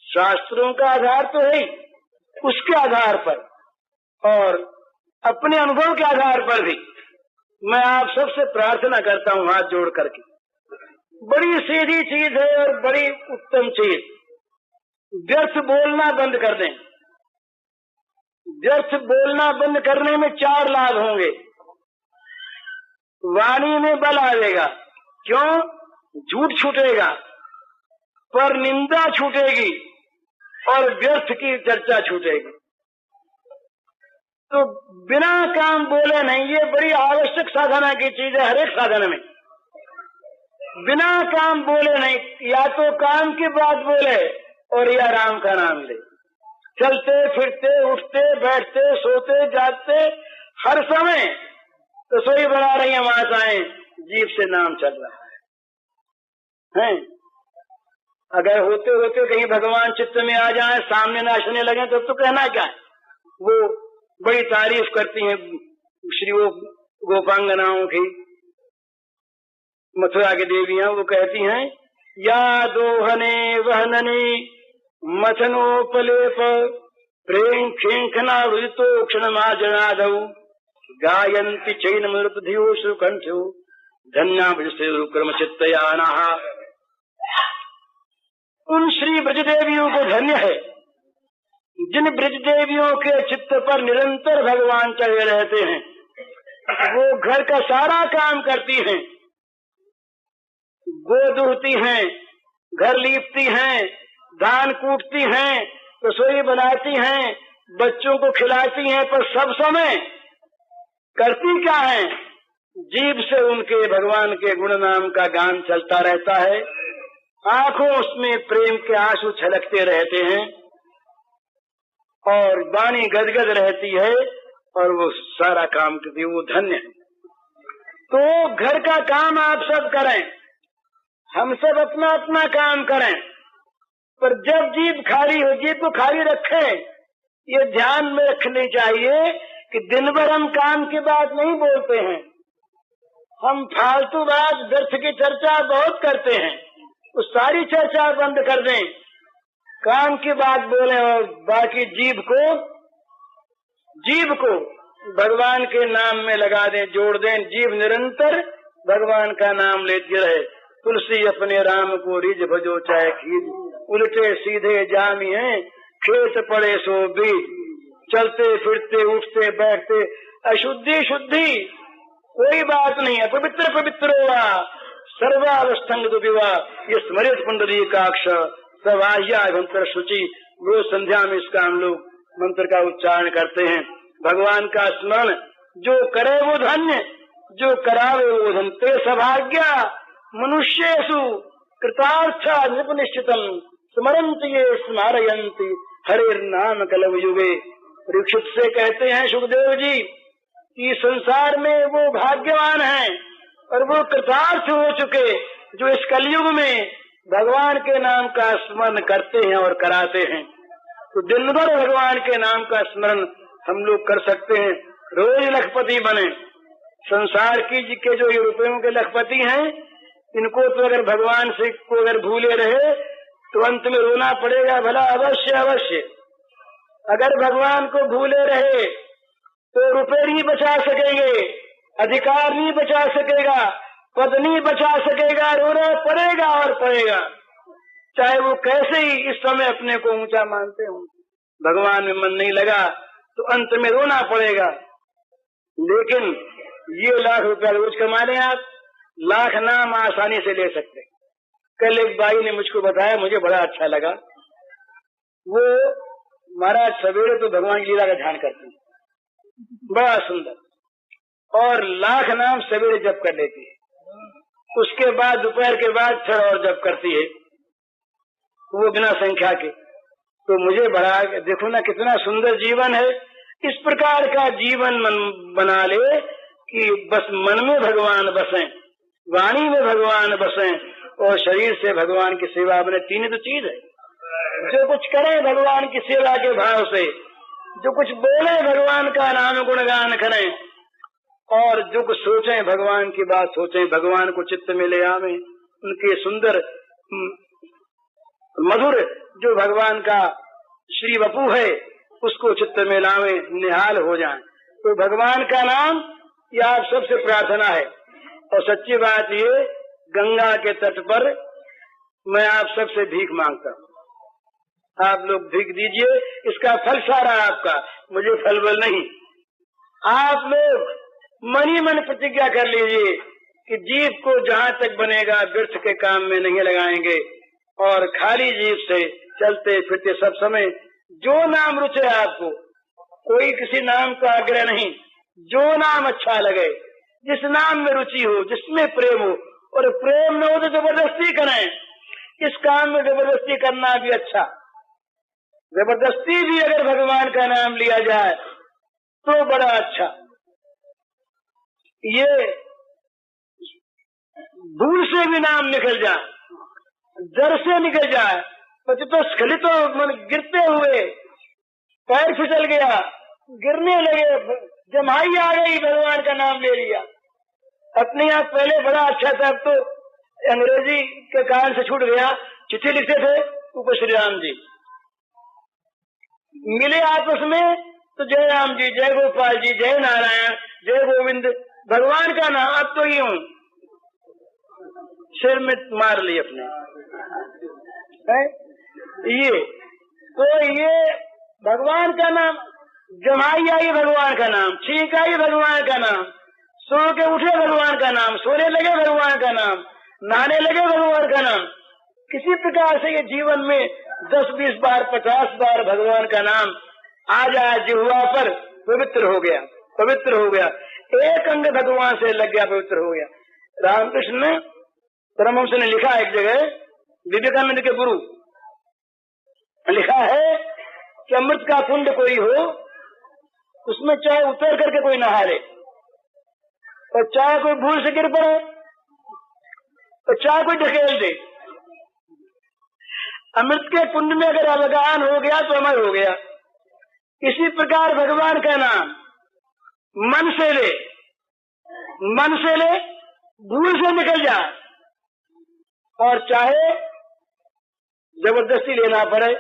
शास्त्रों का आधार तो है ही, उसके आधार पर और अपने अनुभव के आधार पर भी मैं आप सबसे प्रार्थना करता हूँ हाथ जोड़ करके। बड़ी सीधी चीज है और बड़ी उत्तम चीज। व्यर्थ बोलना बंद कर दें। व्यर्थ बोलना बंद करने में 4 लाभ होंगे। वाणी में बल आएगा, क्यों? झूठ छूटेगा, पर निंदा छूटेगी और व्यर्थ की चर्चा छूटेगी। तो बिना काम बोले नहीं, ये बड़ी आवश्यक साधना की चीज है। हर एक साधना में बिना काम बोले नहीं, या तो काम की बात बोले और या राम का नाम ले। चलते फिरते, उठते बैठते, सोते जागते, हर समय रसोई बना रही है माताएं, जीभ से नाम चल रहा है। अगर होते होते कहीं भगवान चित्त में आ जाए, सामने नाचने लगे, तो कहना क्या है? वो बड़ी तारीफ करती हैं श्री वो गोपांगनाओं की, मथुरा की देवियां। वो कहती हैं, या दोहने वहनने मथनोपलेप प्रेम खेंखना रुदितो क्षणमाजनादौ गायन्ति चैन मृतधियो सुकंठो धन्या ब्रजसे क्रम चित्तयानाः। उन श्री ब्रजदेवियों को धन्य है जिन ब्रजदेवियों के चित्त पर निरंतर भगवान चढ़े रहते हैं। वो घर का सारा काम करती हैं, गो दूहती हैं, घर लीपती हैं, धान कूटती हैं, रसोई बनाती हैं, बच्चों को खिलाती हैं, पर सब समय करती क्या है? जीभ से उनके भगवान के गुण नाम का गान चलता रहता है। आंखों उसमें प्रेम के आंसू छलकते रहते हैं और वाणी गदगद रहती है और वो सारा काम करती है। वो धन्य है। तो घर का काम आप सब करें, हम सब अपना अपना काम करें, पर जब जीभ खाली हो, जीभ को खाली रखें। ये ध्यान में रखनी चाहिए कि दिन भर हम काम की बात नहीं बोलते हैं, हम फालतू बात व्यर्थ की चर्चा बहुत करते हैं। उस सारी चर्चा बंद कर दें, काम की बात बोलें और बाकी जीभ को भगवान के नाम में लगा दें, जोड़ दें। जीभ निरंतर भगवान का नाम लेती रहे। तुलसी अपने राम को रिझ भजो चाहे खींच, उल्टे सीधे जामी हैं खेत पड़े सो बीज। चलते फिरते उठते बैठते अशुद्धि शुद्धि कोई बात नहीं है। पवित्र पवित्र हुआ सर्वावस्थंग विवाह, ये स्मृत पुंडरीकाक्ष सवाह्याभ्यंतर शुचि। रोज संध्या में इसका हम लोग मंत्र का उच्चारण करते हैं। भगवान का स्मरण जो करे वो धन्य, जो करावे वो धन्य। ते सभाग्या मनुष्येषु कृतार्थ निपुनिश्चितम स्मरन्ति ये स्मारयन्ति हरे नाम कलव युगे। परीक्षित से कहते हैं सुखदेव जी कि संसार में वो भाग्यवान हैं और वो कृतार्थ हो चुके जो इस कलयुग में भगवान के नाम का स्मरण करते हैं और कराते हैं, तो दिन भर भगवान के नाम का स्मरण हम लोग कर सकते हैं, रोज लखपति बने। संसार की के जो रुपयों के लखपति हैं, इनको तो अगर भगवान से को अगर भूले रहे तो अंत में रोना पड़ेगा भला, अवश्य अवश्य। अगर भगवान को भूले रहे तो रुपये नहीं बचा सकेंगे, अधिकार नहीं बचा सकेगा, पद नहीं बचा सकेगा, रोना पड़ेगा और पड़ेगा, चाहे वो कैसे ही इस समय अपने को ऊंचा मानते हो। भगवान में मन नहीं लगा तो अंत में रोना पड़ेगा। लेकिन ये लाख रुपया रोज कमा लें आप, लाख नाम आसानी से ले सकते। कल एक बाई ने मुझको बताया, मुझे बड़ा अच्छा लगा। वो महाराज सवेरे तो भगवान की लीला का ध्यान करते हैं, बड़ा सुंदर, और लाख नाम सवेरे जप कर लेती है। उसके बाद दोपहर के बाद फिर और जप करती है, वो बिना संख्या के। तो मुझे बड़ा, देखो ना कितना सुंदर जीवन है। इस प्रकार का जीवन मन बना ले कि बस मन में भगवान बसें, वाणी में भगवान बसें और शरीर से भगवान की सेवा बने। तीन तो चीज है, जो कुछ करें भगवान की सेवा के भाव से, जो कुछ बोले भगवान का नाम गुणगान करें, और जो कुछ सोचें भगवान की बात सोचें, भगवान को चित्त में ले आवें, उनके सुंदर मधुर जो भगवान का श्री वपु है उसको चित्त में लावें, निहाल हो जाएं। तो भगवान का नाम ये आप सबसे प्रार्थना है। और सच्ची बात ये, गंगा के तट पर मैं आप सबसे भीख मांगता हूँ, आप लोग भीख दीजिए, इसका फल सारा आपका, मुझे फल बल नहीं। आप लोग मन ही मन प्रतिज्ञा कर लीजिए कि जीव को जहाँ तक बनेगा व्यर्थ के काम में नहीं लगाएंगे, और खाली जीव से चलते फिरते सब समय जो नाम रुचे आपको, कोई किसी नाम का आग्रह नहीं, जो नाम अच्छा लगे, जिस नाम में रुचि हो, जिसमें प्रेम हो, और प्रेम न हो तो जबरदस्ती करें। इस काम में जबरदस्ती करना भी अच्छा, जबरदस्ती भी अगर भगवान का नाम लिया जाए तो बड़ा अच्छा। ये भूल से भी नाम निकल जाए, जड़ से निकल जाए, तो स्खलित मन गिरते हुए पैर फिसल गया, गिरने लगे, जमाई आ गई, भगवान का नाम ले लिया। अपने आप पहले बड़ा अच्छा था, अब तो अंग्रेजी के कारण से छूट गया। चिट्ठी लिखते थे ऊपर श्री राम जी, मिले आपस में तो जय राम जी, जय गोपाल जी, जय नारायण, जय गोविंद, भगवान का नाम। अब तो यूं सिर में मार ली अपने है? ये भगवान का नाम, जमाई आई भगवान का नाम, छींक आई भगवान का नाम, सो के उठे भगवान का नाम, सोने लगे भगवान का नाम, नहाने लगे भगवान का नाम। किसी प्रकार से ये जीवन में 10-20 बार 50 बार भगवान का नाम आ जाए जिह्वा पर, पवित्र हो गया, पवित्र हो गया, एक अंग भगवान से लग गया, पवित्र हो गया। रामकृष्ण ने, परमहंस ने लिखा एक जगह, विवेकानंद के गुरु लिखा है कि अमृत का कुंड कोई हो, उसमें चाहे उतर करके कोई नहा ले, और चाहे कोई भूल से गिर पड़े, और चाहे कोई ढकेल दे, अमृत के कुंड में अगर अवगान हो गया तो अमर हो गया। इसी प्रकार भगवान का नाम मन से ले, मन से ले, भूल से निकल जाए, और चाहे जबरदस्ती लेना पड़े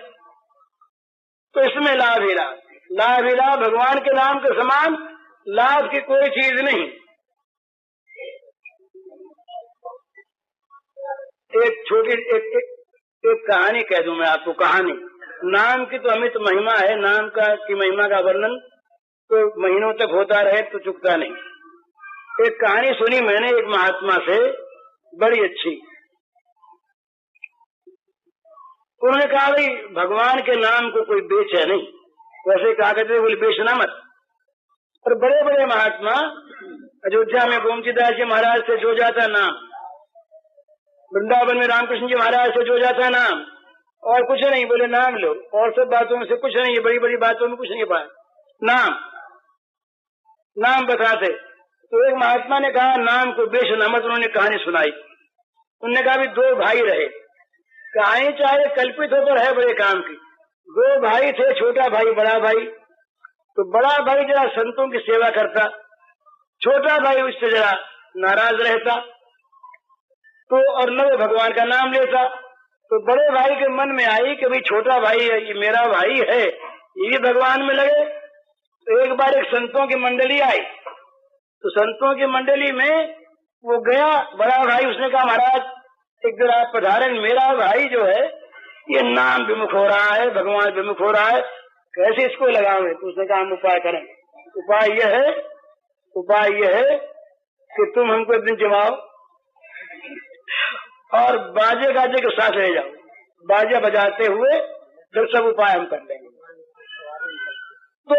तो इसमें लाभ ही लाभ, लाभ ही लाभ। भगवान के नाम के समान लाभ की कोई चीज नहीं। एक छोटी एक कहानी कह दूं मैं आपको, कहानी। नाम की तो अमित महिमा है, नाम की महिमा का वर्णन तो महीनों तक होता रहे तो चुकता नहीं। एक कहानी सुनी मैंने एक महात्मा से, बड़ी अच्छी। उन्होंने कहा भाई भगवान के नाम को कोई बेचे नहीं, वैसे कहा करते बोले बेचना मत। और बड़े बड़े महात्मा, अयोध्या में गोमतीदास जी महाराज से जो जाता नाम, वृंदावन में रामकृष्ण जी महाराज से जो जाता नाम, और कुछ नहीं, बोले नाम लो, और सब बातों में से कुछ नहीं, बड़ी बड़ी बातों में कुछ नहीं पाया, नाम नाम बताते। तो एक महात्मा ने कहा नाम को बेचना मत। उन्होंने कहानी सुनाई। उन्होंने कहा भी 2 भाई रहे, कहानी चाहे कल्पित हो पर है बड़े काम की। 2 भाई थे, छोटा भाई बड़ा भाई। तो बड़ा भाई जरा संतों की सेवा करता, छोटा भाई उससे जरा नाराज रहता, तो और न वो भगवान का नाम लेता। तो बड़े भाई के मन में आई कि भाई छोटा भाई है, ये मेरा भाई है, ये भी भगवान में लगे। तो एक बार एक संतों की मंडली आई, तो संतों की मंडली में वो गया बड़ा भाई। उसने कहा महाराज एक दिन आप पधारें, मेरा भाई जो है ये नाम विमुख हो रहा है, भगवान विमुख हो रहा है, कैसे इसको लगावे? तो उसने कहा हम उपाय करें। उपाय यह है कि तुम हमको एक दिन जमाओ और बाजे गाजे के साथ ले जाओ, बाजा बजाते हुए फिर सब उपाय हम कर लेंगे। तो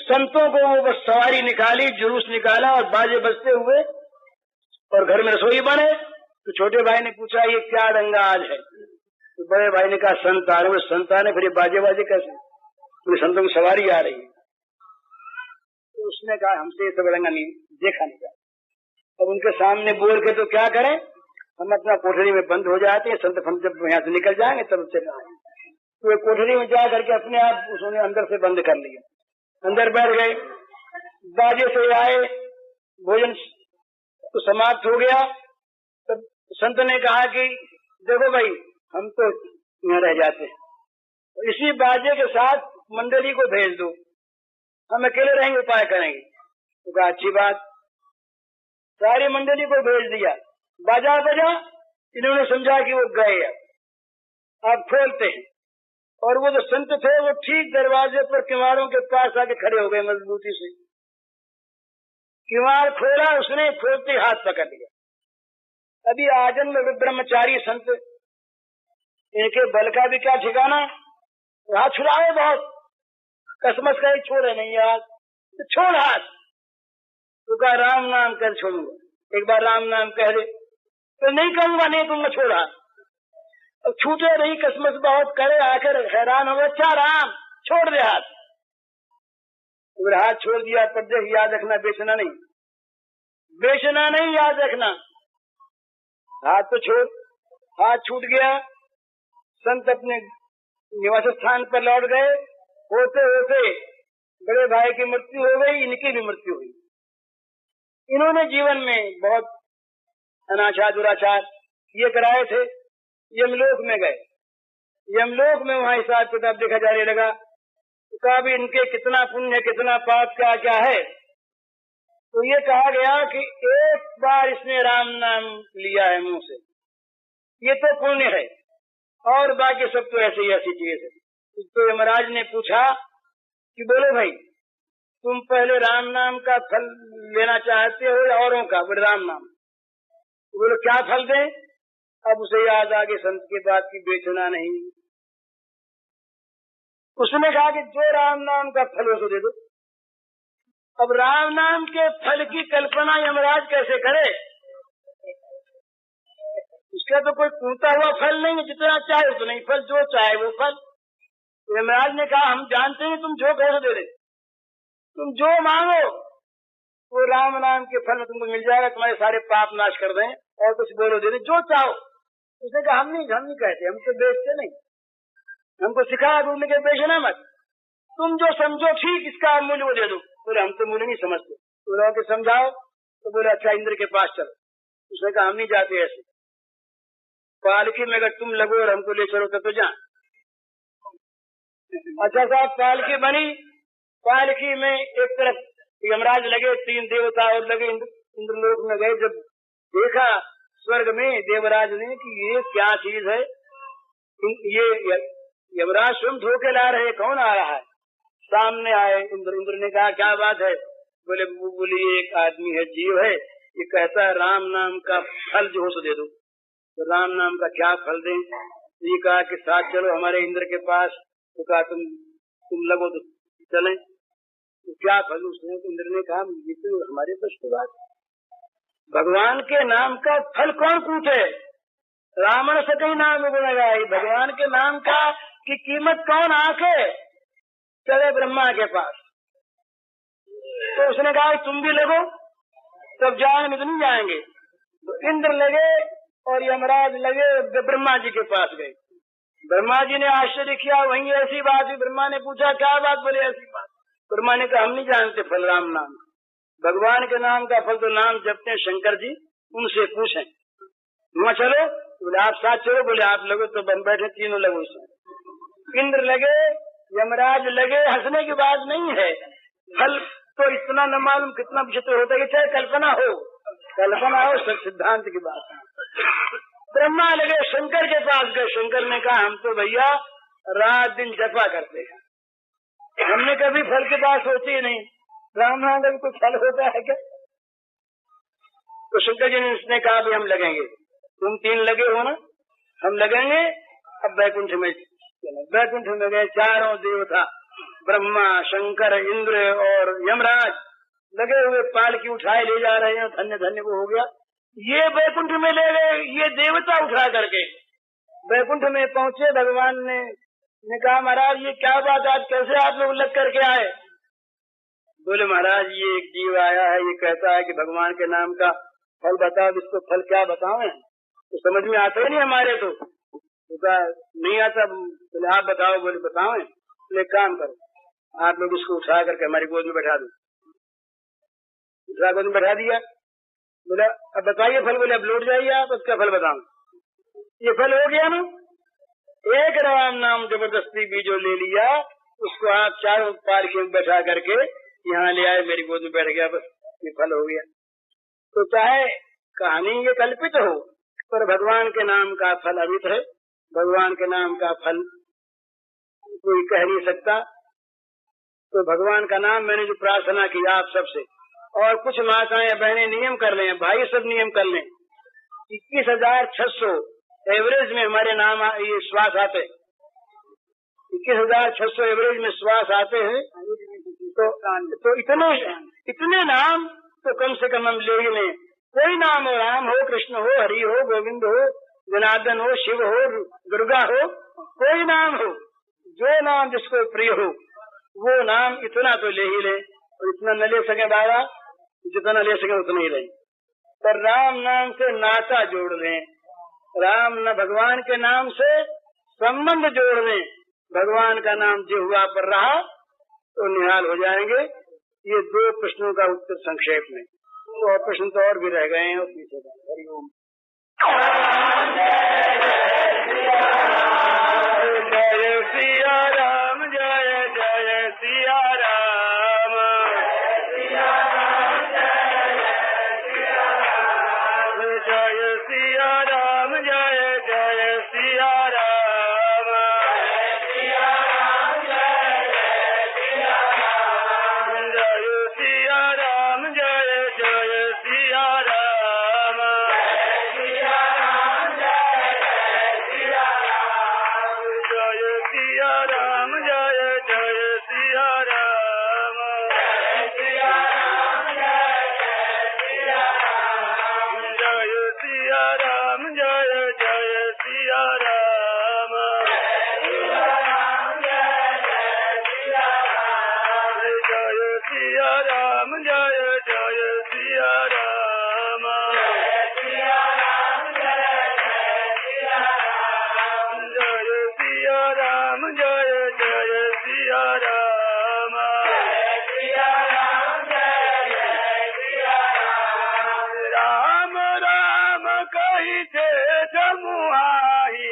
संतों को वो बस सवारी निकाली, जुलूस निकाला और बाजे बजते हुए और घर में रसोई बने। तो छोटे भाई ने पूछा ये क्या दंगा आज है? तो बड़े भाई ने कहा संत आ रहे। संत आ रहे फिर बाजे बाजे कैसे? तो संतों की सवारी आ रही है। तो उसने कहा हमसे ये सब रंगा नहीं देखा नहीं जाता। अब उनके सामने बोल के तो क्या करें, हम अपना कोठरी में बंद हो जाते हैं। संत फंत जब यहाँ से निकल जाएंगे तब चले आएंगे। तो कोठरी में जा करके अपने आप उसने अंदर से बंद कर लिया, अंदर बैठ गए। बाजे से आए, भोजन तो समाप्त हो गया। तब संत ने कहा कि देखो भाई हम तो यहाँ रह जाते हैं, तो इसी बाजे के साथ मंडली को भेज दो, हम अकेले रहेंगे, उपाय करेंगे। तो कहा अच्छी बात। सारी मंडली को भेज दिया, बाजा बजा। इन्होंने समझा कि वो गए, अब खोलते हैं। और वो जो संत थे वो ठीक दरवाजे पर किवाड़ों के पास आके खड़े हो गए मजबूती से। किवाड़ खोला उसने, खोलते हाथ पकड़ लिया। अभी आजन में ब्रह्मचारी संत, इनके बल का भी क्या ठिकाना, हाथ छुड़ाए बहुत, कसमस का ही छोड़े नहीं यार, तो छोड़ हाथ। तो कहा राम नाम कर छोड़ूंगा, एक बार राम नाम कह दे। तो नहीं कहूंगा, नहीं कहूंगा, छोड़ हाथ। अब छूटे नहीं, कसमस बहुत करे, आखिर हैरान हो गया, अच्छा राम छोड़ दे हाथ। तो हाथ छोड़ दिया। पर देख याद रखना, बेचना नहीं, बेचना नहीं, याद रखना। हाथ तो छोड़, हाथ छूट गया। संत अपने निवास स्थान पर लौट गए। होते होते बड़े भाई की मृत्यु हो गई, इनकी भी मृत्यु हुई। इन्होंने जीवन में बहुत अनाचार दुराचार ये कराए थे। यमलोक में गए, यमलोक में वहां हिसाब किताब देखा जाने लगा। तो कहा भी इनके कितना पुण्य कितना पाप क्या क्या है। तो ये कहा गया कि एक बार इसने राम नाम लिया है मुंह से, ये तो पुण्य है, और बाकी सब तो ऐसी ऐसी चीज है। तो यमराज ने पूछा कि बोलो भाई तुम पहले राम नाम का फल लेना चाहते हो या औरों का? बोले राम नाम। तो बोलो क्या फल दें? अब उसे याद आ गई संत की बात की, बेचना नहीं। उसने कहा कि जो राम नाम का फल हो तो दे दो। अब राम नाम के फल की कल्पना यमराज कैसे करे? उसका तो कोई टूटा हुआ फल नहीं है, जितना चाहे उतना ही फल, जो चाहे वो फल। यमराज ने कहा हम जानते हैं तुम जो कहो दे दे, तुम जो मांगो वो राम नाम के फल में तुमको मिल जाएगा, तुम्हारे सारे पाप नाश कर दें, और कुछ बोलो दे दे, जो चाहो। उसने कहा हम नहीं कहते, हम तो बेचते नहीं, हमको सिखाया गुरु ने के बेचना मत, तुम जो समझो ठीक इसका मूल्य वो दे दो। बोले हम तो मूल्य नहीं समझते। तो रहो के समझाओ। तो बोले अच्छा इंद्र के पास चलो। उसने कहा हम नहीं जाते ऐसे, पालकी में अगर तुम लगो और हमको ले चलो तो जा। अच्छा साहब पालकी बनी, पालकी में एक तरफ यमराज लगे, 3 देवता और लगे, इंद्रलोक में गए। जब देखा स्वर्ग में देवराज ने कि ये क्या चीज है, ये यमराज स्वयं धोखे ला रहे, कौन आ रहा है? सामने आए इंद्र ने कहा क्या बात है? बोले एक आदमी है, जीव है, ये कहता है राम नाम का फल जो हो सो दे दो। तो राम नाम का क्या फल दें? ये कहा कि साथ चलो हमारे इंद्र के पास। तो कहा तुम लगो तो चलें। तो क्या फल? उसने इंद्र ने कहा ये तो हमारे बस की बात, भगवान के नाम का फल कौन पूछे? रावण से कहीं नाम गुनेगा, भगवान के नाम का की कीमत कौन आके? चले ब्रह्मा के पास। तो उसने कहा तुम भी लगो, तब जाएंगे तो नहीं जाएंगे। तो इंद्र लगे, और यमराज लगे ब्रह्मा जी के पास गए। ब्रह्मा जी ने आश्चर्य किया, वहीं ऐसी बात हुई। ब्रह्मा ने पूछा क्या बात, बोले ऐसी बात। ब्रह्मा ने कहा हम नहीं जानते फल राम नाम, भगवान के नाम का फल तो नाम जपते हैं शंकर जी, उनसे पूछें। वहाँ चलो, बोले आप साथ चलो, बोले आप लोगों तो बन बैठे तीनों लोग उसमें। इंद्र लगे, यमराज लगे, हंसने की बात नहीं है। फल तो इतना न मालूम कितना विचित्र होता है, चाहे कल्पना हो सब सिद्धांत की बात है। ब्रह्मा लगे शंकर के पास गए। शंकर ने कहा हम तो भैया रात दिन जपा करते हैं, हमने कभी फल के पास सोचे ही नहीं, राम नाम का कोई फल होता है क्या। तो शंकर जी ने कहा भी हम लगेंगे, तुम तीन लगे हो ना, हम लगेंगे। अब वैकुंठ में गए, चारों देवता ब्रह्मा शंकर इंद्र और यमराज लगे हुए पालकी उठाए ले जा रहे हैं। धन्य धन्य वो हो गया, ये वैकुंठ में ले गए, ये देवता उठा करके वैकुंठ में पहुंचे। भगवान ने कहा महाराज ये क्या बात, आज कैसे आप लोग लग करके आए। बोले महाराज ये एक जीव आया है, ये कहता है कि भगवान के नाम का फल बताओ, इसको फल क्या बताओ, तो समझ में आता ही नहीं हमारे तो नहीं आता। बोले आप बताओ। बोले बताओ। बोले काम करो, आप लोग इसको उठा करके हमारी गोद में बैठा दो। गोद में बैठा दिया। बोला अब बताइए फल। बोले अब लौट जाइए आप, उसका फल बताओ। ये फल हो गया ना, एक राम नाम जबरदस्ती बीजो ले लिया, उसको आप चारों पार के बैठा करके यहाँ ले आए, मेरी गोद में बैठ गया, बस ये फल हो गया। तो चाहे कहानी ये कल्पित हो, पर भगवान के नाम का फल अमित है। भगवान के नाम का फल कोई कह नहीं सकता। तो भगवान का नाम मैंने जो प्रार्थना की आप सबसे, और कुछ माताएं बहनें नियम कर लें, भाई सब नियम कर लें। 21,600 एवरेज में हमारे नाम ये श्वास आते, 21,600 एवरेज में श्वास आते हैं। तो इतने नाम तो कम से कम हम ले ही लें। कोई नाम हो, राम हो, कृष्ण हो, हरि हो, गोविंद हो, जनार्दन हो, शिव हो, दुर्गा हो, कोई नाम हो, जो नाम जिसको प्रिय हो वो नाम इतना तो ले ही ले। और इतना न ले सके बाबा, जितना ले सके उतना ही ले, पर राम नाम से नाता जोड़ लें, राम न भगवान के नाम से संबंध जोड़ लें। भगवान का नाम जिह्वा पर रहा तो निहाल हो जाएंगे। ये 2 प्रश्नों का उत्तर संक्षेप में, और प्रश्न तो और भी रह गए हैं और पीछे। हरिओम। जय सिया राम, जय जय सिया राम, जय सिया राम, जय जय सिया राम, जय सिया राम, जय जय सिया राम, जय सिया राम, जय जय सिया राम, जय सिया राम, जय जय सिया राम, जय सिया राम, जय जय सिया राम, जय सिया राम, जय जय सिया राम, राम राम कही थे जमुआही,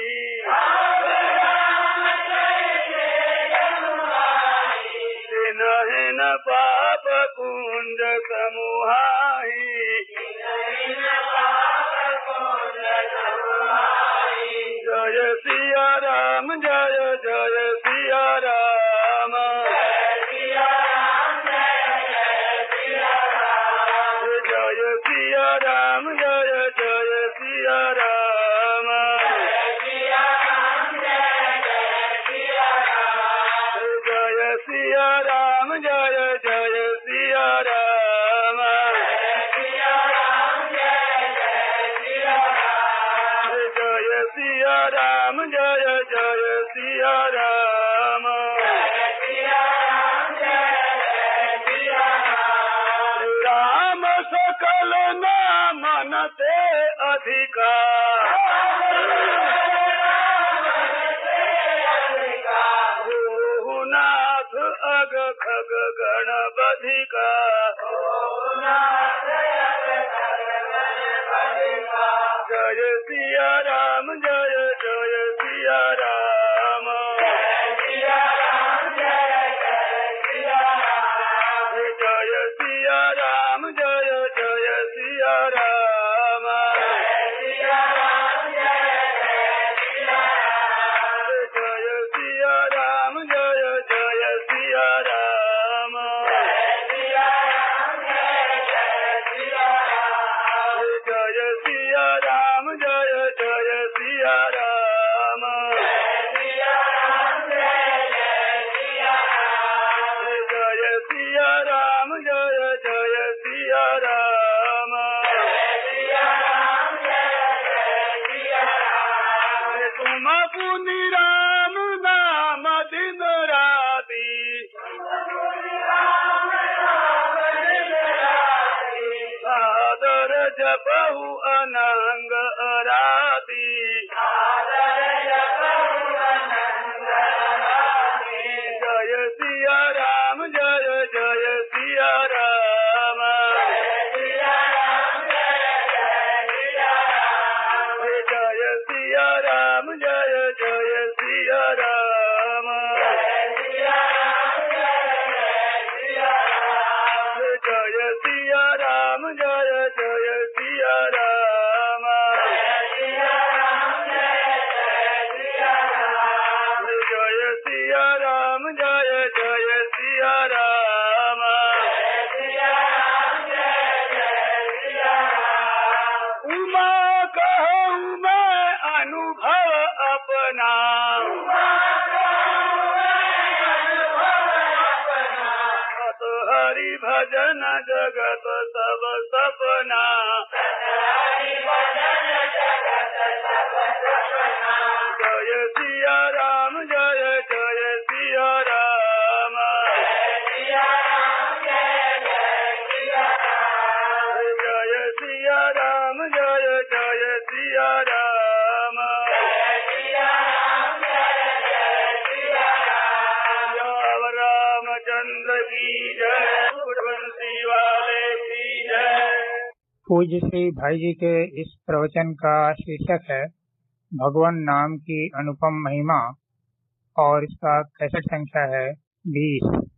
नहीं न पाप कुंज समुहाई, जय सिया राम, जय जय सिया राम, जय सिया राम, जय सिया राम, जय जय सिया राम, जय सिया राम, जय जय सिया राम, अधिका नाथ अग खग गणपधिका जय सिया राम जय जय सिया राम जय सिया राम जय जय सिया राम पुनि राम नाम दिन राती सादर जपहु अनंग राती जय सिया राम जय जय सिया राम जय सिया राम जय जय सिया राम जय सिया राम जय जय सिया राम जय सिया राम जय जय सिया राम उमा कहूँ मैं अनुभव अपना अत हरि भजन जगत सब सपना जय सिया राम जय जय सिया राम जय सिया राम जय जय सिया राम राम रामचंद्र की जय बंसी वाले की जय। पूज्य श्री भाई जी के इस प्रवचन का शीर्षक है भगवान नाम की अनुपम महिमा और इसका कैसेट संख्या है 20।